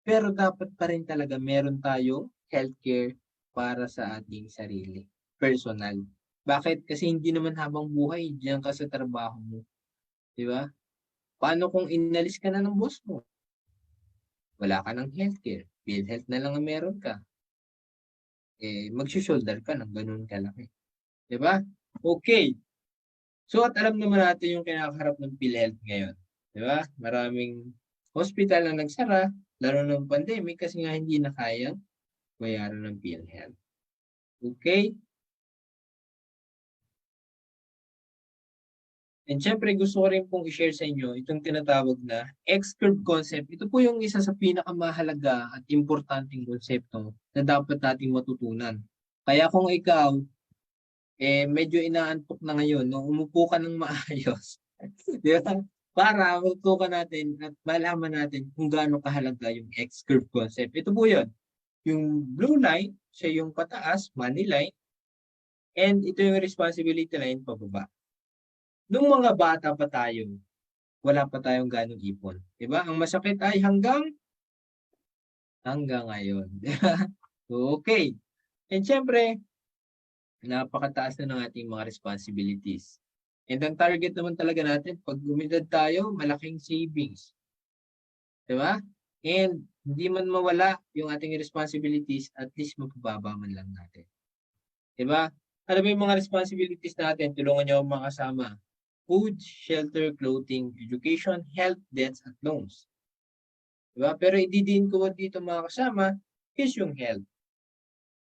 Pero dapat pa rin talaga meron tayong healthcare para sa ating sarili, personal. Bakit? Kasi hindi naman habang buhay, diyan ka sa trabaho mo. Di ba? Paano kung inalis ka na ng boss mo? Wala ka ng healthcare. PhilHealth na lang ang meron ka. Mag-shoulder ka ng ganun kalaki. Di ba? Okay. So at alam naman natin yung kinakaharap ng PhilHealth ngayon. Di ba? Maraming hospital na nagsara, lalo ng pandemic kasi nga hindi na kayang bayaran ng PhilHealth. Okay? And syempre gusto ko rin pong i-share sa inyo itong tinatawag na X-curve concept. Ito po yung isa sa pinakamahalaga at importanteng konsepto na dapat nating matutunan. Kaya kung ikaw, medyo inaantok na ngayon, no, umupo ka ng maayos. Di ba? Para matutukan natin at malaman natin kung gaano kahalaga yung X-curve concept. Ito po yun. Yung blue line, siya yung pataas, money line, and ito yung responsibility line pababa. Nung mga bata pa tayo, wala pa tayong ganong ipon. Diba? Ang masakit ay hanggang ngayon. Okay. And syempre, napakataas na ng ating mga responsibilities. And ang target naman talaga natin, pag umidad tayo, malaking savings. Diba? And hindi man mawala yung ating responsibilities, at least mapababa man lang natin. Diba? Ano ba yung mga responsibilities natin? Tulungan niyo ang mga kasama. Food, shelter, clothing, education, health, debts, at loans. Diba? Pero ididiin ko dito mga kasama is yung health.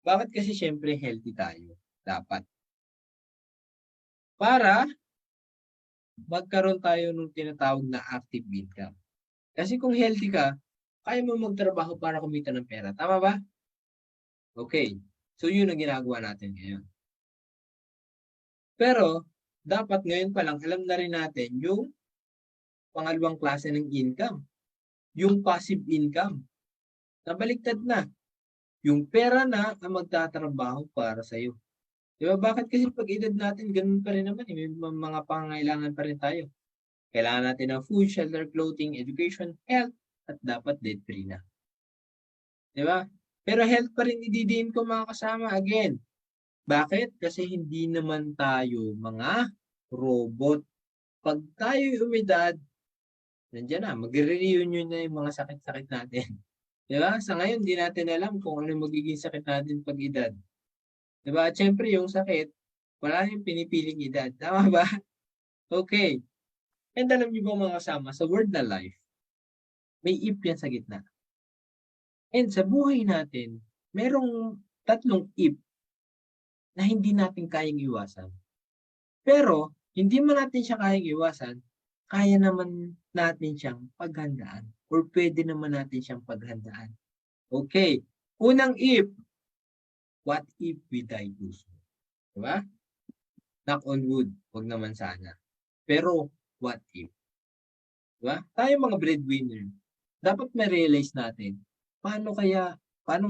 Bakit? Kasi syempre healthy tayo. Dapat. Para magkaroon tayo ng tinatawag na active income. Kasi kung healthy ka, kaya mo magtrabaho para kumita ng pera. Tama ba? Okay. So yun ang ginagawa natin ngayon. Pero, dapat ngayon pa lang alam na rin natin yung pangalawang klase ng income. Yung passive income. Nabaliktad na. Yung pera na ang magtatrabaho para sa'yo. Diba? Bakit? Kasi pag edad natin, ganun pa rin naman. May mga pangangailangan pa rin tayo. Kailangan natin ng food, shelter, clothing, education, health, at dapat debt-free na. Diba? Pero health pa rin ididiin ko mga kasama again. Bakit? Kasi hindi naman tayo mga robot. Pag tayo umidad, nandiyan na, magre-reunion na yung mga sakit-sakit natin. Diba? Sa ngayon, di natin alam kung ano magiging sakit natin pag edad. Diba? At syempre, yung sakit, wala yung pinipiling edad. Tama ba? Okay. And alam niyo ba mga kasama, sa word na life, may if yan sa gitna. And sa buhay natin, merong tatlong if na hindi natin kayang iwasan. Pero, hindi man natin siya kayang iwasan, kaya naman natin siyang paghandaan or pwede naman natin siyang paghandaan. Okay. Unang if, what if we die too soon? Diba? Knock on wood, wag naman sana. Pero, what if? Diba? Tayo mga breadwinner, dapat ma-realize natin, paano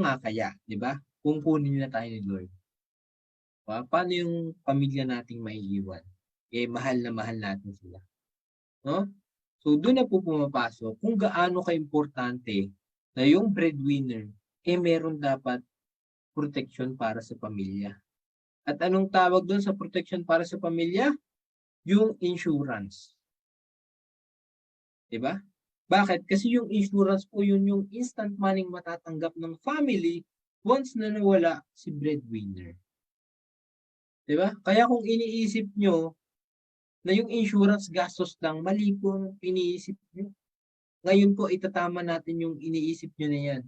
nga kaya, diba? Kung kunin na tayo ni Lord. Diba? Paano yung pamilya nating maiiwan? Mahal na mahal natin sila. No? So, doon na po pumapasok kung gaano ka-importante na yung breadwinner, meron dapat protection para sa pamilya. At anong tawag doon sa protection para sa pamilya? Yung insurance. Diba? Bakit? Kasi yung insurance po yun yung instant money matatanggap ng family once na nawala si breadwinner. Diba? Kaya kung iniisip nyo na yung insurance gastos lang, mali po ang iniisip nyo. Ngayon po itatama natin yung iniisip nyo na yan.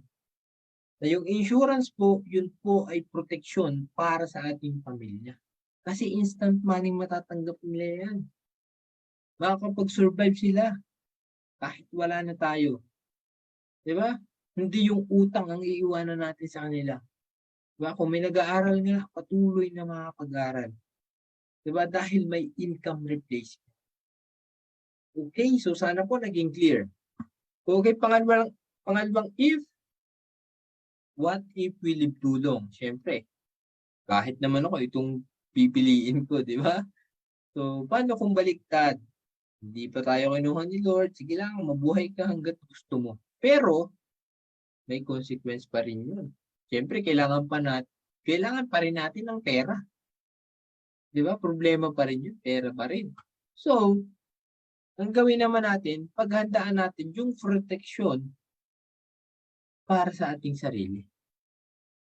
Na yung insurance po, yun po ay proteksyon para sa ating pamilya. Kasi instant money matatanggap nila yan. Makakapag-survive sila kahit wala na tayo. Di ba? Hindi yung utang ang iiwanan natin sa kanila. Diba? Kung may nag-aaral nga, patuloy na makapag-aral. Diba? Dahil may income replacement. Okay, so sana po naging clear. Okay, pangalawang if, what if we live too long? Siyempre, kahit naman ako itong pipiliin ko, di ba? So, paano kung baliktad? Hindi pa tayo kinuha ni Lord, sige lang, mabuhay ka hanggat gusto mo. Pero, may consequence pa rin yun. Siyempre, kailangan pa rin natin ng pera. Di ba? Problema pa rin yun, pera pa rin. So, ang gawin naman natin, paghandaan natin yung proteksyon para sa ating sarili.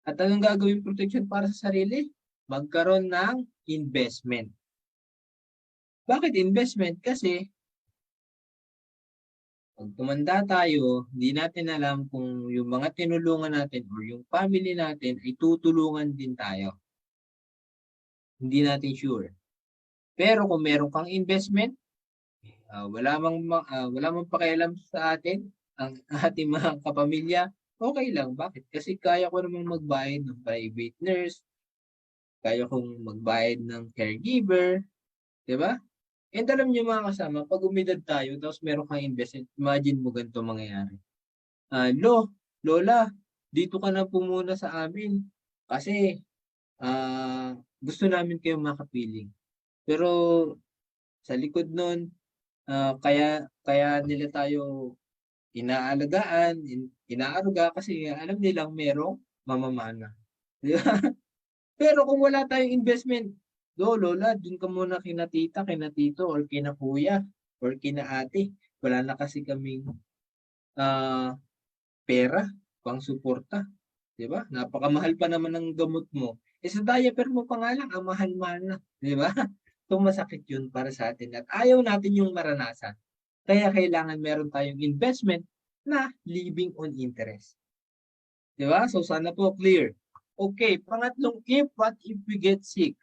At anong gagawin proteksyon para sa sarili? Magkaroon ng investment. Bakit investment? Kasi pag tumanda tayo, hindi natin alam kung yung mga tinulungan natin or yung family natin ay tutulungan din tayo. Hindi natin sure. Pero kung meron kang investment, wala mang pakialam sa atin, ang ating mga kapamilya, okay lang. Bakit? Kasi kaya ko namang magbayad ng private nurse, kaya kong magbayad ng caregiver, di ba? And alam niyo mga kasama, pag umidad tayo, tapos meron kang investment, imagine mo ganito mangyayari. Lola, dito ka na po muna sa amin kasi gusto namin kayong makapiling. Pero sa likod nun, kaya nila tayo inaalagaan, inaaruga kasi alam nilang merong mamamana. Di ba? Pero kung wala tayong investment, lola, dun ka muna kina tita, kina tito, or kina kuya, or kina ate. Wala na kasi kaming pera, pang suporta. Di ba? Napakamahal pa naman ng gamot mo. Sa diaper mo pa nga lang, ang mahal-mahal na. Di ba? So, masakit yun para sa atin. At ayaw natin yung maranasan. Kaya kailangan meron tayong investment na living on interest. Di ba? So, sana po clear. Okay, pangatlong if, what if we get sick?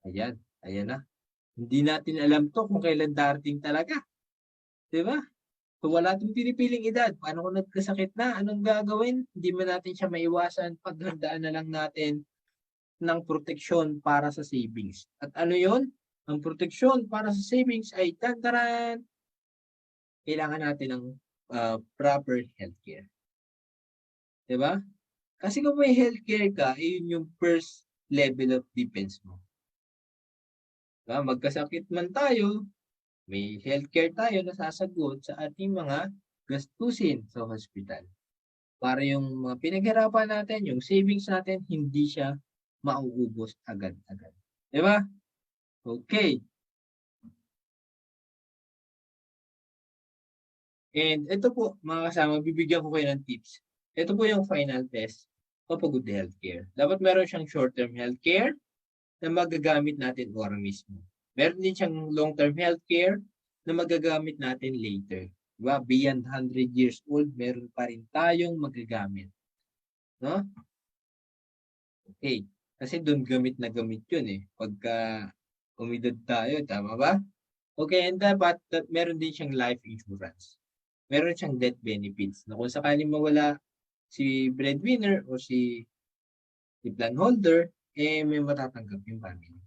Ayan na. Hindi natin alam to kung kailan darating talaga. Di ba? So, wala itong pinipiling edad. Paano kung nagkasakit na? Anong gagawin? Hindi man natin siya maiwasan. Paghandaan na lang natin ng proteksyon para sa savings. At ano yon? Ang proteksyon para sa savings ay tantaran. Kailangan natin ng proper healthcare. Diba? Kasi kung may healthcare ka, yun yung first level of defense mo. Diba? Magkasakit man tayo, may healthcare tayo na sasagot sa ating mga gastusin sa hospital. Para yung mga pinaghirapan natin, yung savings natin, hindi siya mauubos agad-agad. Diba? Okay. And ito po, mga kasama, bibigyan ko kayo ng tips. Ito po yung final test of a good healthcare. Dapat meron siyang short-term healthcare na magagamit natin ora mismo. Meron din siyang long-term healthcare na magagamit natin later. Diba? Beyond 100 years old, meron pa rin tayong magagamit. No? Okay. Kasi doon gamit na gamit yun eh. Pagka umidad tayo, tama ba? Okay, and dapat meron din siyang life insurance. Meron siyang death benefits na kung sakaling mawala si breadwinner o si plan holder, may matatanggap yung family.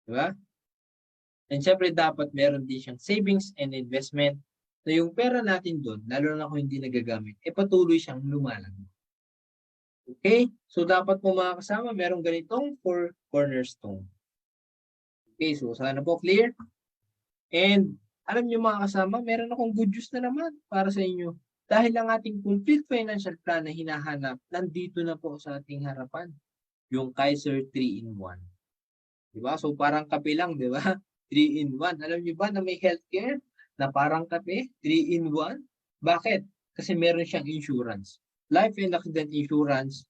Diba? And syempre dapat meron din siyang savings and investment na yung pera natin doon, lalo na kung hindi nagagamit, patuloy siyang lumalago. Okay? So dapat po mga kasama, merong ganitong 4 cornerstone. Okay, so sana po clear. And alam niyo mga kasama, meron akong good news na naman para sa inyo. Dahil ang ating complete financial plan na hinahanap, nandito na po sa ating harapan. Yung Kaiser 3-in-1. Diba? So parang kape lang, di ba? 3-in-1. Alam niyo ba na may healthcare na parang kape? 3-in-1? Bakit? Kasi meron siyang insurance. Life and accident insurance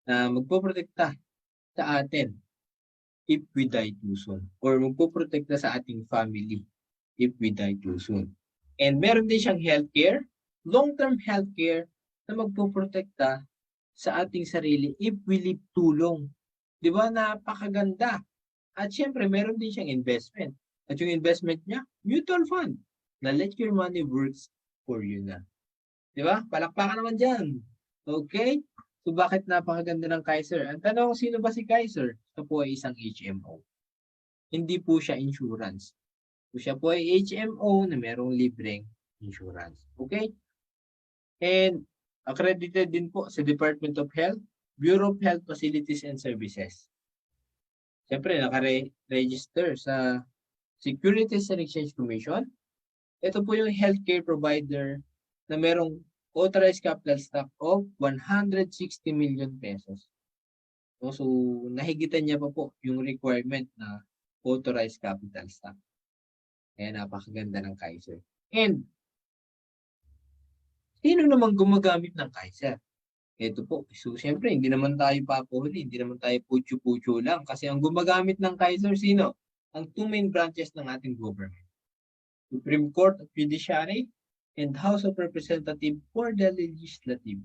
na magpoprotekta sa atin if we die too soon. Or magpoprotekta sa ating family if we die too soon. And meron din siyang healthcare, long-term healthcare na magpoprotekta sa ating sarili if we leave tulong. Di ba? Napakaganda. At syempre, meron din siyang investment. At yung investment niya, mutual fund. Na let your money works for you na. Di ba? Palakpakan naman dyan. Okay? So, bakit napakaganda ng Kaiser? Ang tanong, sino ba si Kaiser? Ito po ay isang HMO. Hindi po siya insurance. So, siya po ay HMO na merong libreng insurance. Okay? And accredited din po sa Department of Health, Bureau of Health Facilities and Services. Siyempre, naka-register sa Securities and Exchange Commission. Ito po yung healthcare provider na merong authorized capital stock of 160 million pesos. So, nahigitan niya pa po yung requirement na authorized capital stock. Kaya napakaganda ng Kaiser. And, sino naman gumagamit ng Kaiser? Ito po. So, siyempre, hindi naman tayo papuhuli. Hindi naman tayo putyo-putyo lang. Kasi ang gumagamit ng Kaiser, sino? Ang two main branches ng ating government. Supreme Court of Judiciary and House of Representatives for the Legislative.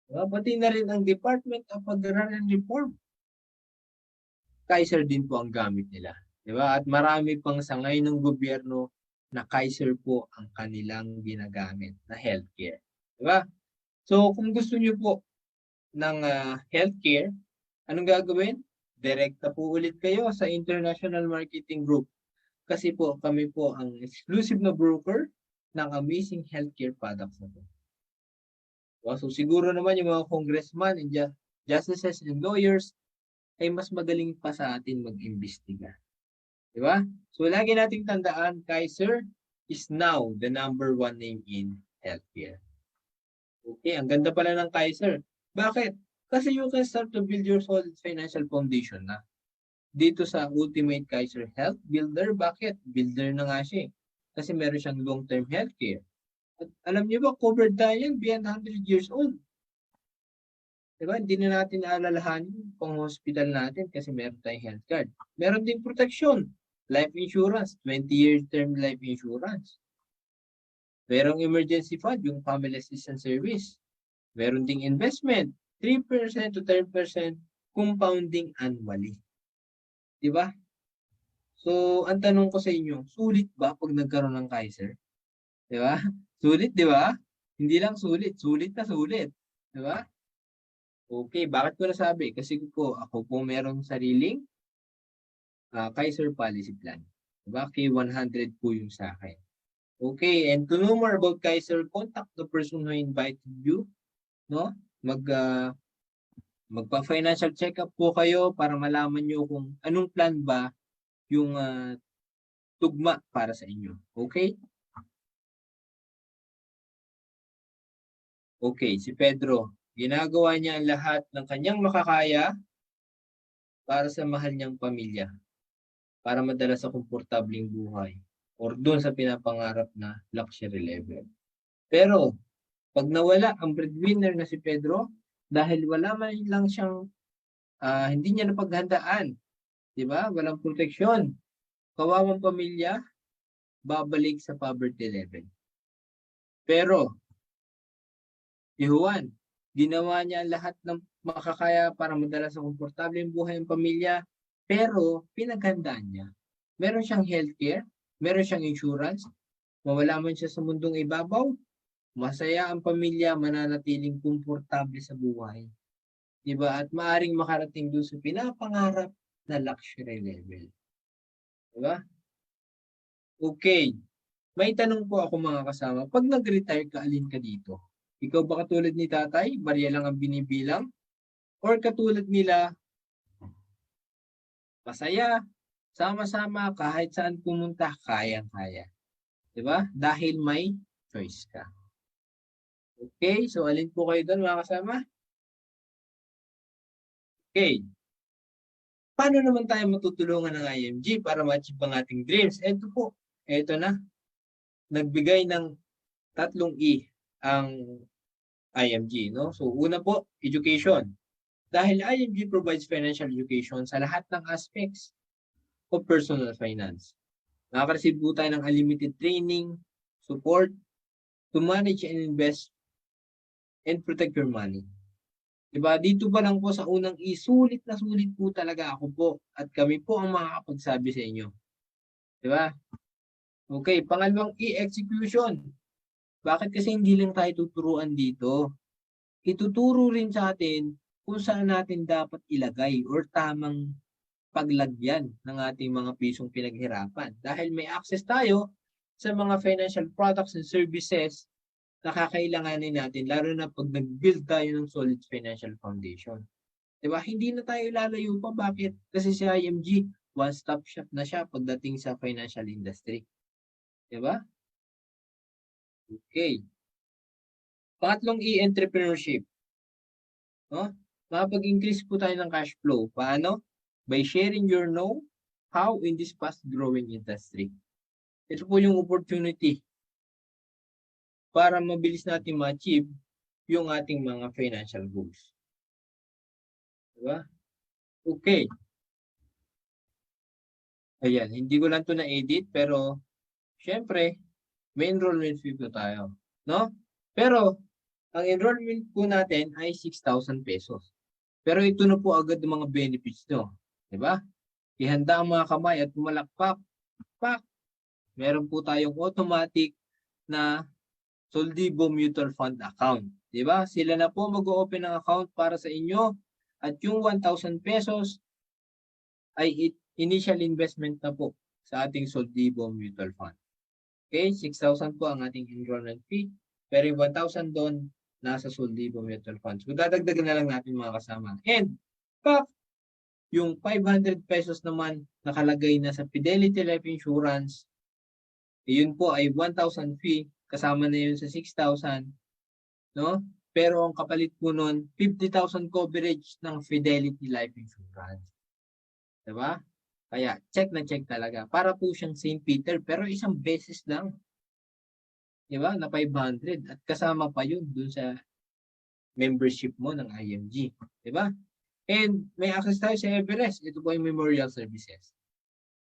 Pati na rin ang Department of Agrarian Reform. Kaiser din po ang gamit nila. Diba? At marami pang sangay ng gobyerno na Kaiser po ang kanilang ginagamit na healthcare. Diba? So, kung gusto niyo po ng healthcare, anong gagawin? Direkta po ulit kayo sa International Marketing Group. Kasi po, kami po ang exclusive na broker ng amazing healthcare products na po. So, siguro naman yung mga congressman and justices and lawyers ay mas magaling pa sa atin mag-imbestiga. Diba? So, lagi nating tandaan, Kaiser is now the #1 name in healthcare. Okay, ang ganda pala ng Kaiser. Bakit? Kasi you can start to build your solid financial foundation na. Dito sa Ultimate Kaiser Health Builder, bakit? Builder na nga siya. Kasi meron siyang long-term healthcare. At alam niyo ba, covered tayo yan beyond 100 years old. Diba? Hindi na natin aalalahanin pang hospital natin kasi meron tayong health card. Meron din protection. Life insurance, 20-year term life insurance. Merong emergency fund, yung family assistance service. Meron ding investment, 3% to 10% compounding annually. Diba? So, ang tanong ko sa inyo, sulit ba pag nagkaroon ng Kaiser? Diba? Sulit, diba? Hindi lang sulit, sulit na sulit. Diba? Okay, bakit ko nasabi? Kasi ako po merong sariling Kaiser policy plan. Diba? K100 po yung sa akin. Okay, and to know more about Kaiser, contact the person who invited you, no? Magpa-financial check-up po kayo para malaman nyo kung anong plan ba yung tugma para sa inyo. Okay? Okay, si Pedro, ginagawa niya ang lahat ng kanyang makakaya para sa mahal niyang pamilya, para madala sa komportabling buhay or doon sa pinapangarap na luxury level. Pero, pag nawala ang breadwinner na si Pedro, dahil wala man lang siyang, hindi niya napaghandaan, di ba? Walang proteksyon. Kawawang pamilya, babalik sa poverty level. Pero, si Juan, ginawa niya lahat ng makakaya para madala sa komportableng buhay ang pamilya, pero pinaghandaan niya. Meron siyang healthcare, meron siyang insurance, mawala man siya sa mundong ibabaw, masaya ang pamilya, mananatiling komportable sa buhay. Diba? At maaring makarating doon sa pinapangarap na luxury level. Diba? Okay. May tanong po ako mga kasama. Pag nag-retire ka, alin ka dito? Ikaw ba katulad ni tatay, barya lang ang binibilang? Or katulad nila, masaya, sama-sama, kahit saan pumunta, kayang-kaya. Diba? Dahil may choice ka. Okay, so alin po kayo doon mga kasama? Okay. Paano naman tayo matutulungan ng IMG para ma-achieve ang ating dreams? Ito po, ito na. Nagbigay ng 3 E ang IMG. No? So una po, education. Dahil IMG provides financial education sa lahat ng aspects of personal finance. Nakaka-receive po tayo ng unlimited training, support, to manage and invest and protect your money. Diba? Dito pa lang po sa unang sulit na sulit po talaga ako po at kami po ang makakapagsabi sa inyo. Diba? Okay, pangalawang execution. Bakit kasi hindi lang tayo tuturuan dito? Ituturo rin sa atin kung saan natin dapat ilagay or tamang paglagyan ng ating mga pisong pinaghirapan. Dahil may access tayo sa mga financial products and services na kakailanganin natin, lalo na pag nag-build tayo ng solid financial foundation. Diba? Hindi na tayo lalayo pa. Bakit? Kasi si IMG, one-stop shop na siya pagdating sa financial industry. Diba? Okay. Pangatlong entrepreneurship. No? Makapag-increase po tayo ng cash flow. Paano? By sharing your know-how in this fast-growing industry. Ito po yung opportunity para mabilis natin ma-achieve yung ating mga financial goals. Diba? Okay. Ayan, hindi ko lang ito na-edit, pero syempre, may enrollment fee po tayo. No? Pero, ang enrollment po natin ay 6,000 pesos. Pero ito na po agad ang mga benefits nyo. Diba? Ihanda ang mga kamay at pumalakpak. Pak! Meron po tayong automatic na Soldibo Mutual Fund account. Diba? Sila na po mag-open ng account para sa inyo at yung 1,000 pesos ay initial investment na po sa ating Soldibo Mutual Fund. Okay, 6,000 po ang ating enrollment fee. Pero yung 1,000 doon, nasa Soldibo Mutual Fund. So, dadagdagan na lang natin mga kasama. And, pak, yung 500 pesos naman nakalagay na sa Fidelity Life Insurance, yun po ay 1,000 fee, kasama na yun sa 6,000, no? Pero ang kapalit po nun, 50,000 coverage ng Fidelity Life Insurance. Diba? Kaya, check na check talaga. Para po siyang St. Peter, pero isang beses lang. Diba? Na 500. At kasama pa yun dun sa membership mo ng IMG. Diba? And may access tayo sa Everest. Ito po yung memorial services.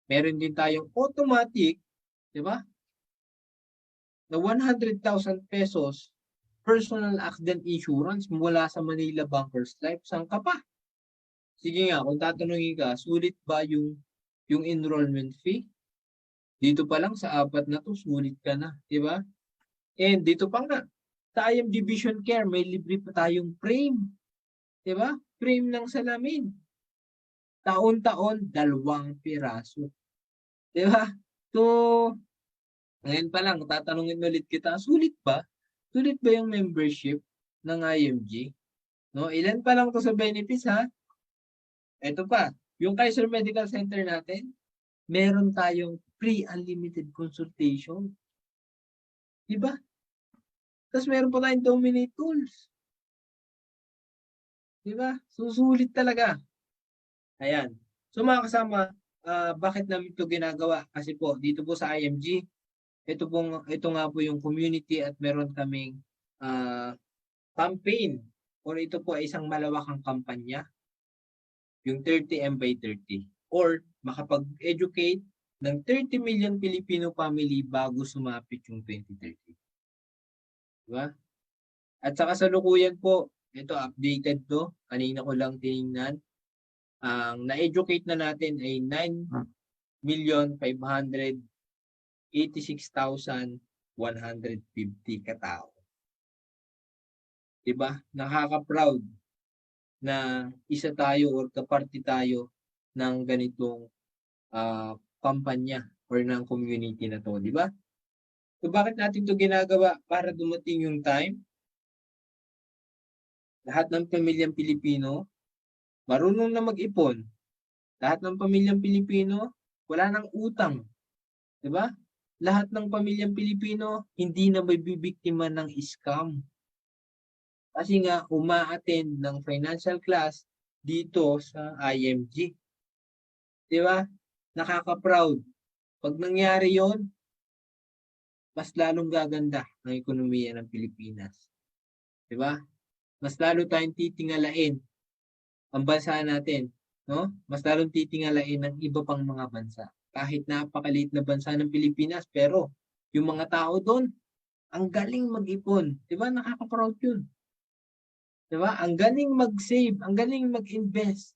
Meron din tayong automatic, diba? Na 100,000 pesos personal accident insurance mula sa Manila Bankers Life. Saan ka pa? Sige nga, kung tatanungin ka, sulit ba yung enrollment fee? Dito pa lang sa 4 na to, sulit ka na. Diba? And dito pa nga, sa IMG Vision Care, may libre pa tayong frame. Diba? Frame ng salamin. Taon-taon, 2 piraso. Diba? So, ngayon pa lang, tatanungin ulit kita, sulit ba? Sulit ba yung membership ng IMG? No, ilan pa lang to sa benefits ha? Ito pa, yung Kaiser Medical Center natin, meron tayong free unlimited consultation. Diba? Tapos meron pa tayong Dominate Tools. Diba? Susulit talaga. Ayan. So mga kasama, bakit namin ito ginagawa? Kasi po, dito po sa IMG, ito nga po yung community at meron kaming campaign or ito po ay isang malawakang kampanya, yung 30M by 30 or makapag-educate ng 30 million Filipino family bago sumapit yung 2030. Diba? At sa kasalukuyan po, ito updated to, kanina ko lang tinignan, ang na-educate na natin ay 9,586,150 katao. Diba? Nakaka-proud na isa tayo or kaparte tayo ng ganitong kampanya or ng community na to, diba? So bakit natin to ginagawa? Para dumating yung time, lahat ng pamilyang Pilipino marunong na mag-ipon. Lahat ng pamilyang Pilipino wala nang utang. Diba? Lahat ng pamilyang Pilipino hindi na may bibiktima ng scam. Kasi nga uma-attend ng financial class dito sa IMG. Diba? Nakaka-proud. Pag nangyari yon, mas lalong gaganda ang ekonomiya ng Pilipinas. Diba? Mas lalo tayong titingalain ang bansa natin, no? Mas lalong titingalain ng iba pang mga bansa. Kahit napakaliit na bansa ng Pilipinas, pero yung mga tao doon, ang galing mag-ipon. Diba? Nakaka-proud yun. 'Di ba? Ang galing mag-save, ang galing mag-invest,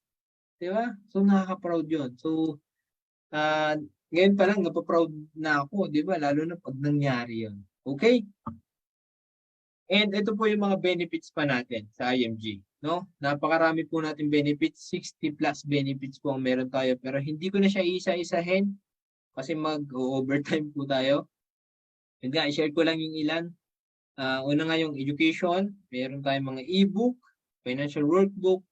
'di ba? So nakaka-proud 'yun. So, ah, ngayon pa lang napa-proud na ako, 'di ba? Lalo na 'pag nangyari 'yun. Okay? And ito po yung mga benefits pa natin sa IMG, no? Napakarami po natin benefits, 60 plus benefits po ang meron tayo, pero hindi ko na siya isa-isahin kasi mag-overtime po tayo. Yun nga, i-share ko lang yung ilan. Una nga yung education, meron tayong mga e-book, financial workbook,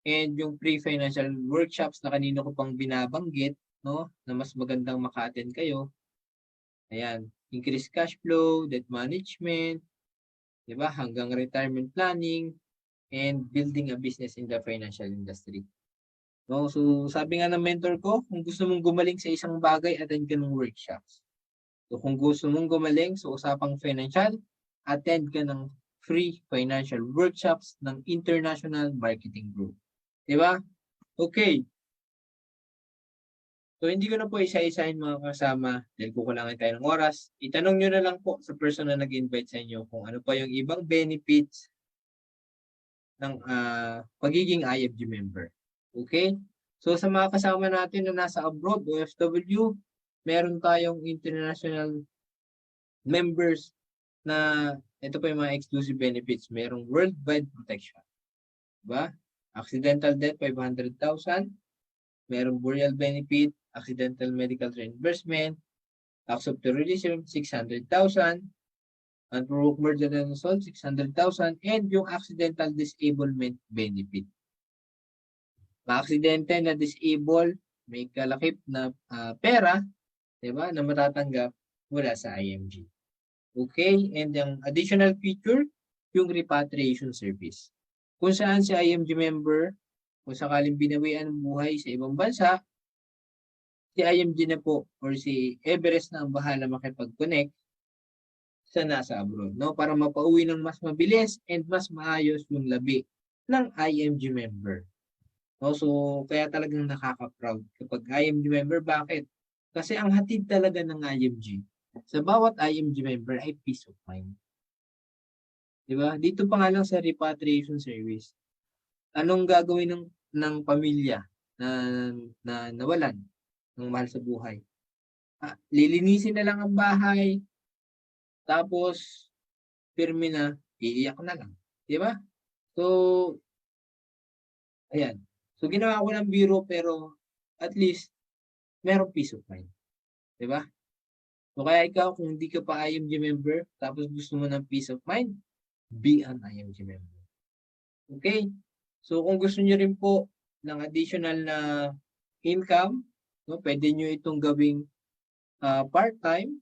and yung pre-financial workshops na kanina ko pang binabanggit, no? Na mas magandang maka-attend kayo. Ayan, increase cash flow, debt management, 'di ba? Hanggang retirement planning and building a business in the financial industry. No, so sabi nga ng mentor ko, kung gusto mong gumaling sa isang bagay, attend ka ng workshops. So kung gusto mong gumaling sa usapang financial, attend ka ng free financial workshops ng International Marketing Group. 'Di ba? Okay. So hindi ko na po isa-isahin mga kasama dahil kukulangan tayo ng oras. Itanong nyo na lang po sa person na nag-invite sa inyo kung ano pa yung ibang benefits ng pagiging IFG member. Okay? So sa mga kasama natin na nasa abroad, OFW, meron tayong international members na ito pa yung mga exclusive benefits. Merong worldwide protection. Diba? Accidental death, 500,000. Merong burial benefit, accidental medical reimbursement, acts of terrorism, 600,000. Unprovoked murder and assault, 600,000. And yung accidental disablement benefit. Ma-aksidente na disable, may kalakip na pera, diba, na matatanggap mula sa IMG. Okay? And yung additional feature, yung repatriation service. Kung saan si IMG member, kung sakaling binawian ng buhay sa ibang bansa, si IMG na po or si Everest na ang bahala makipag-connect sa nasa abroad, no? Para mapauwi ng mas mabilis and mas maayos yung labi ng IMG member. No? So, kaya talagang nakaka-proud kapag IMG member. Bakit? Kasi ang hatid talaga ng IMG sa bawat IMG member ay peace of mind. Diba? Dito pa nga lang sa repatriation service, anong gagawin ng pamilya na, na nawalan ng mahal sa buhay? Lilinisin na lang ang bahay, tapos pirmi na, iiyak na lang. Diba? So, ayan. So, ginawa ko ng biro pero at least merong peace of mind. Diba? So, kaya ikaw, kung hindi ka pa IMG member, tapos gusto mo ng peace of mind, be an IMG member. Okay? So, kung gusto nyo rin po ng additional na income, no, pwede nyo itong gawing part-time,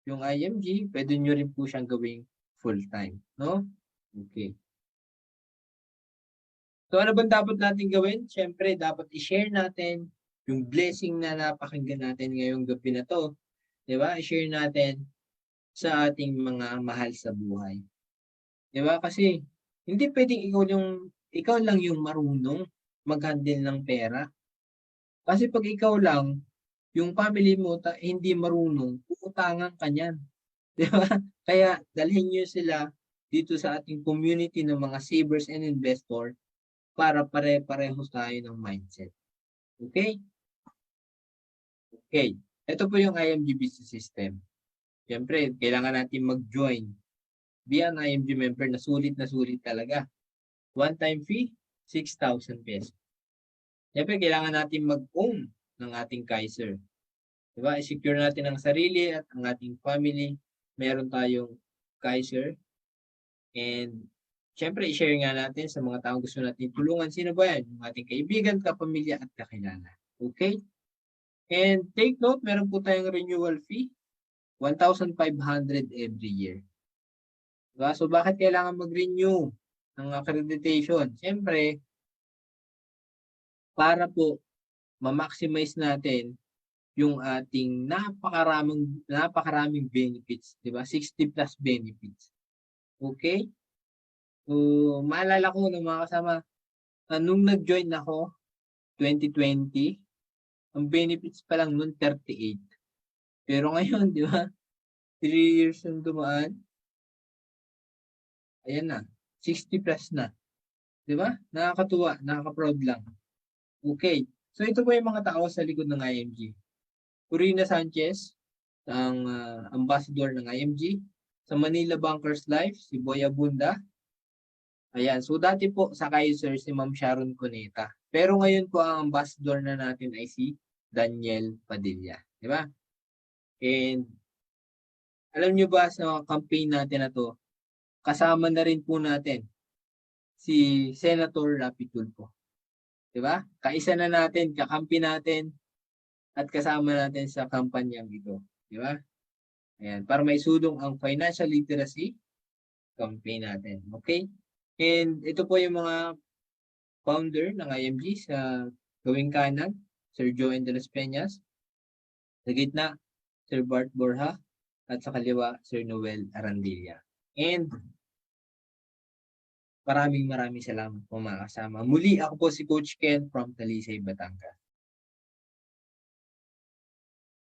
yung IMG, pwede nyo rin po siyang gawing full-time. No? Okay. So, ano bang dapat natin gawin? Siyempre, dapat i-share natin yung blessing na napakinggan natin ngayong gabi na to. Diba? I-share natin sa ating mga mahal sa buhay. Diba? Kasi, hindi pwedeng ikaw lang yung marunong mag-handle ng pera. Kasi pag ikaw lang, yung family mo hindi marunong, uutangan ka niyan. Diba? Kaya, dalhin nyo sila dito sa ating community ng mga savers and investor para pare-parehos tayo ng mindset. Okay? Okay. Ito po yung IMG Business System. Siyempre, kailangan natin mag-join. Be an IMG member na sulit talaga. One-time fee, 6,000 pesos. Siyempre, kailangan natin mag-own ng ating Kaiser. Diba? I-secure natin ang sarili at ang ating family. Meron tayong Kaiser. And siyempre, i-share nga natin sa mga taong gusto natin tulungan. Sino ba yan? Yung ating kaibigan, kapamilya at kakilala. Okay? And take note, meron po tayong renewal fee. 1,500 every year. Diba? So, bakit kailangan mag-renew ng accreditation? Siyempre, para po ma-maximize natin yung ating napakaraming benefits, 'di ba? 60 plus benefits. Okay? So, maalala ko ng mga kasama, nung nag-join ako 2020, ang benefits pa lang noon 38. Pero ngayon, 'di ba? 3 years yung dumaan. Ayan na, 60 plus na. Di ba? Nakakatuwa, nakaka-proud lang. Okay. So ito po yung mga tao sa likod ng IMG. Corina Sanchez, ang ambassador ng IMG. Sa Manila Bankers Life, si Boy Abunda. Ayan. So dati po sa Kaiser si Ma'am Sharon Cuneta. Pero ngayon po ang ambassador na natin ay si Daniel Padilla. Di ba? And alam nyo ba sa campaign natin na to, kasama na rin po natin si Senator Rapi Tulfo. Diba? Kaisa na natin, kakampi natin, at kasama natin sa kampanyang ito. Diba? Ayan, para may sulong ang financial literacy campaign natin. Okay? And ito po yung mga founder ng IMG sa gawing kanan, Sir Joen de las Peñas. Sa gitna, Sir Bart Borja. At sa kaliwa, Sir Noel Arandilla. And maraming salamat po mga kasama. Muli ako po si Coach Ken from Talisay, Batangas.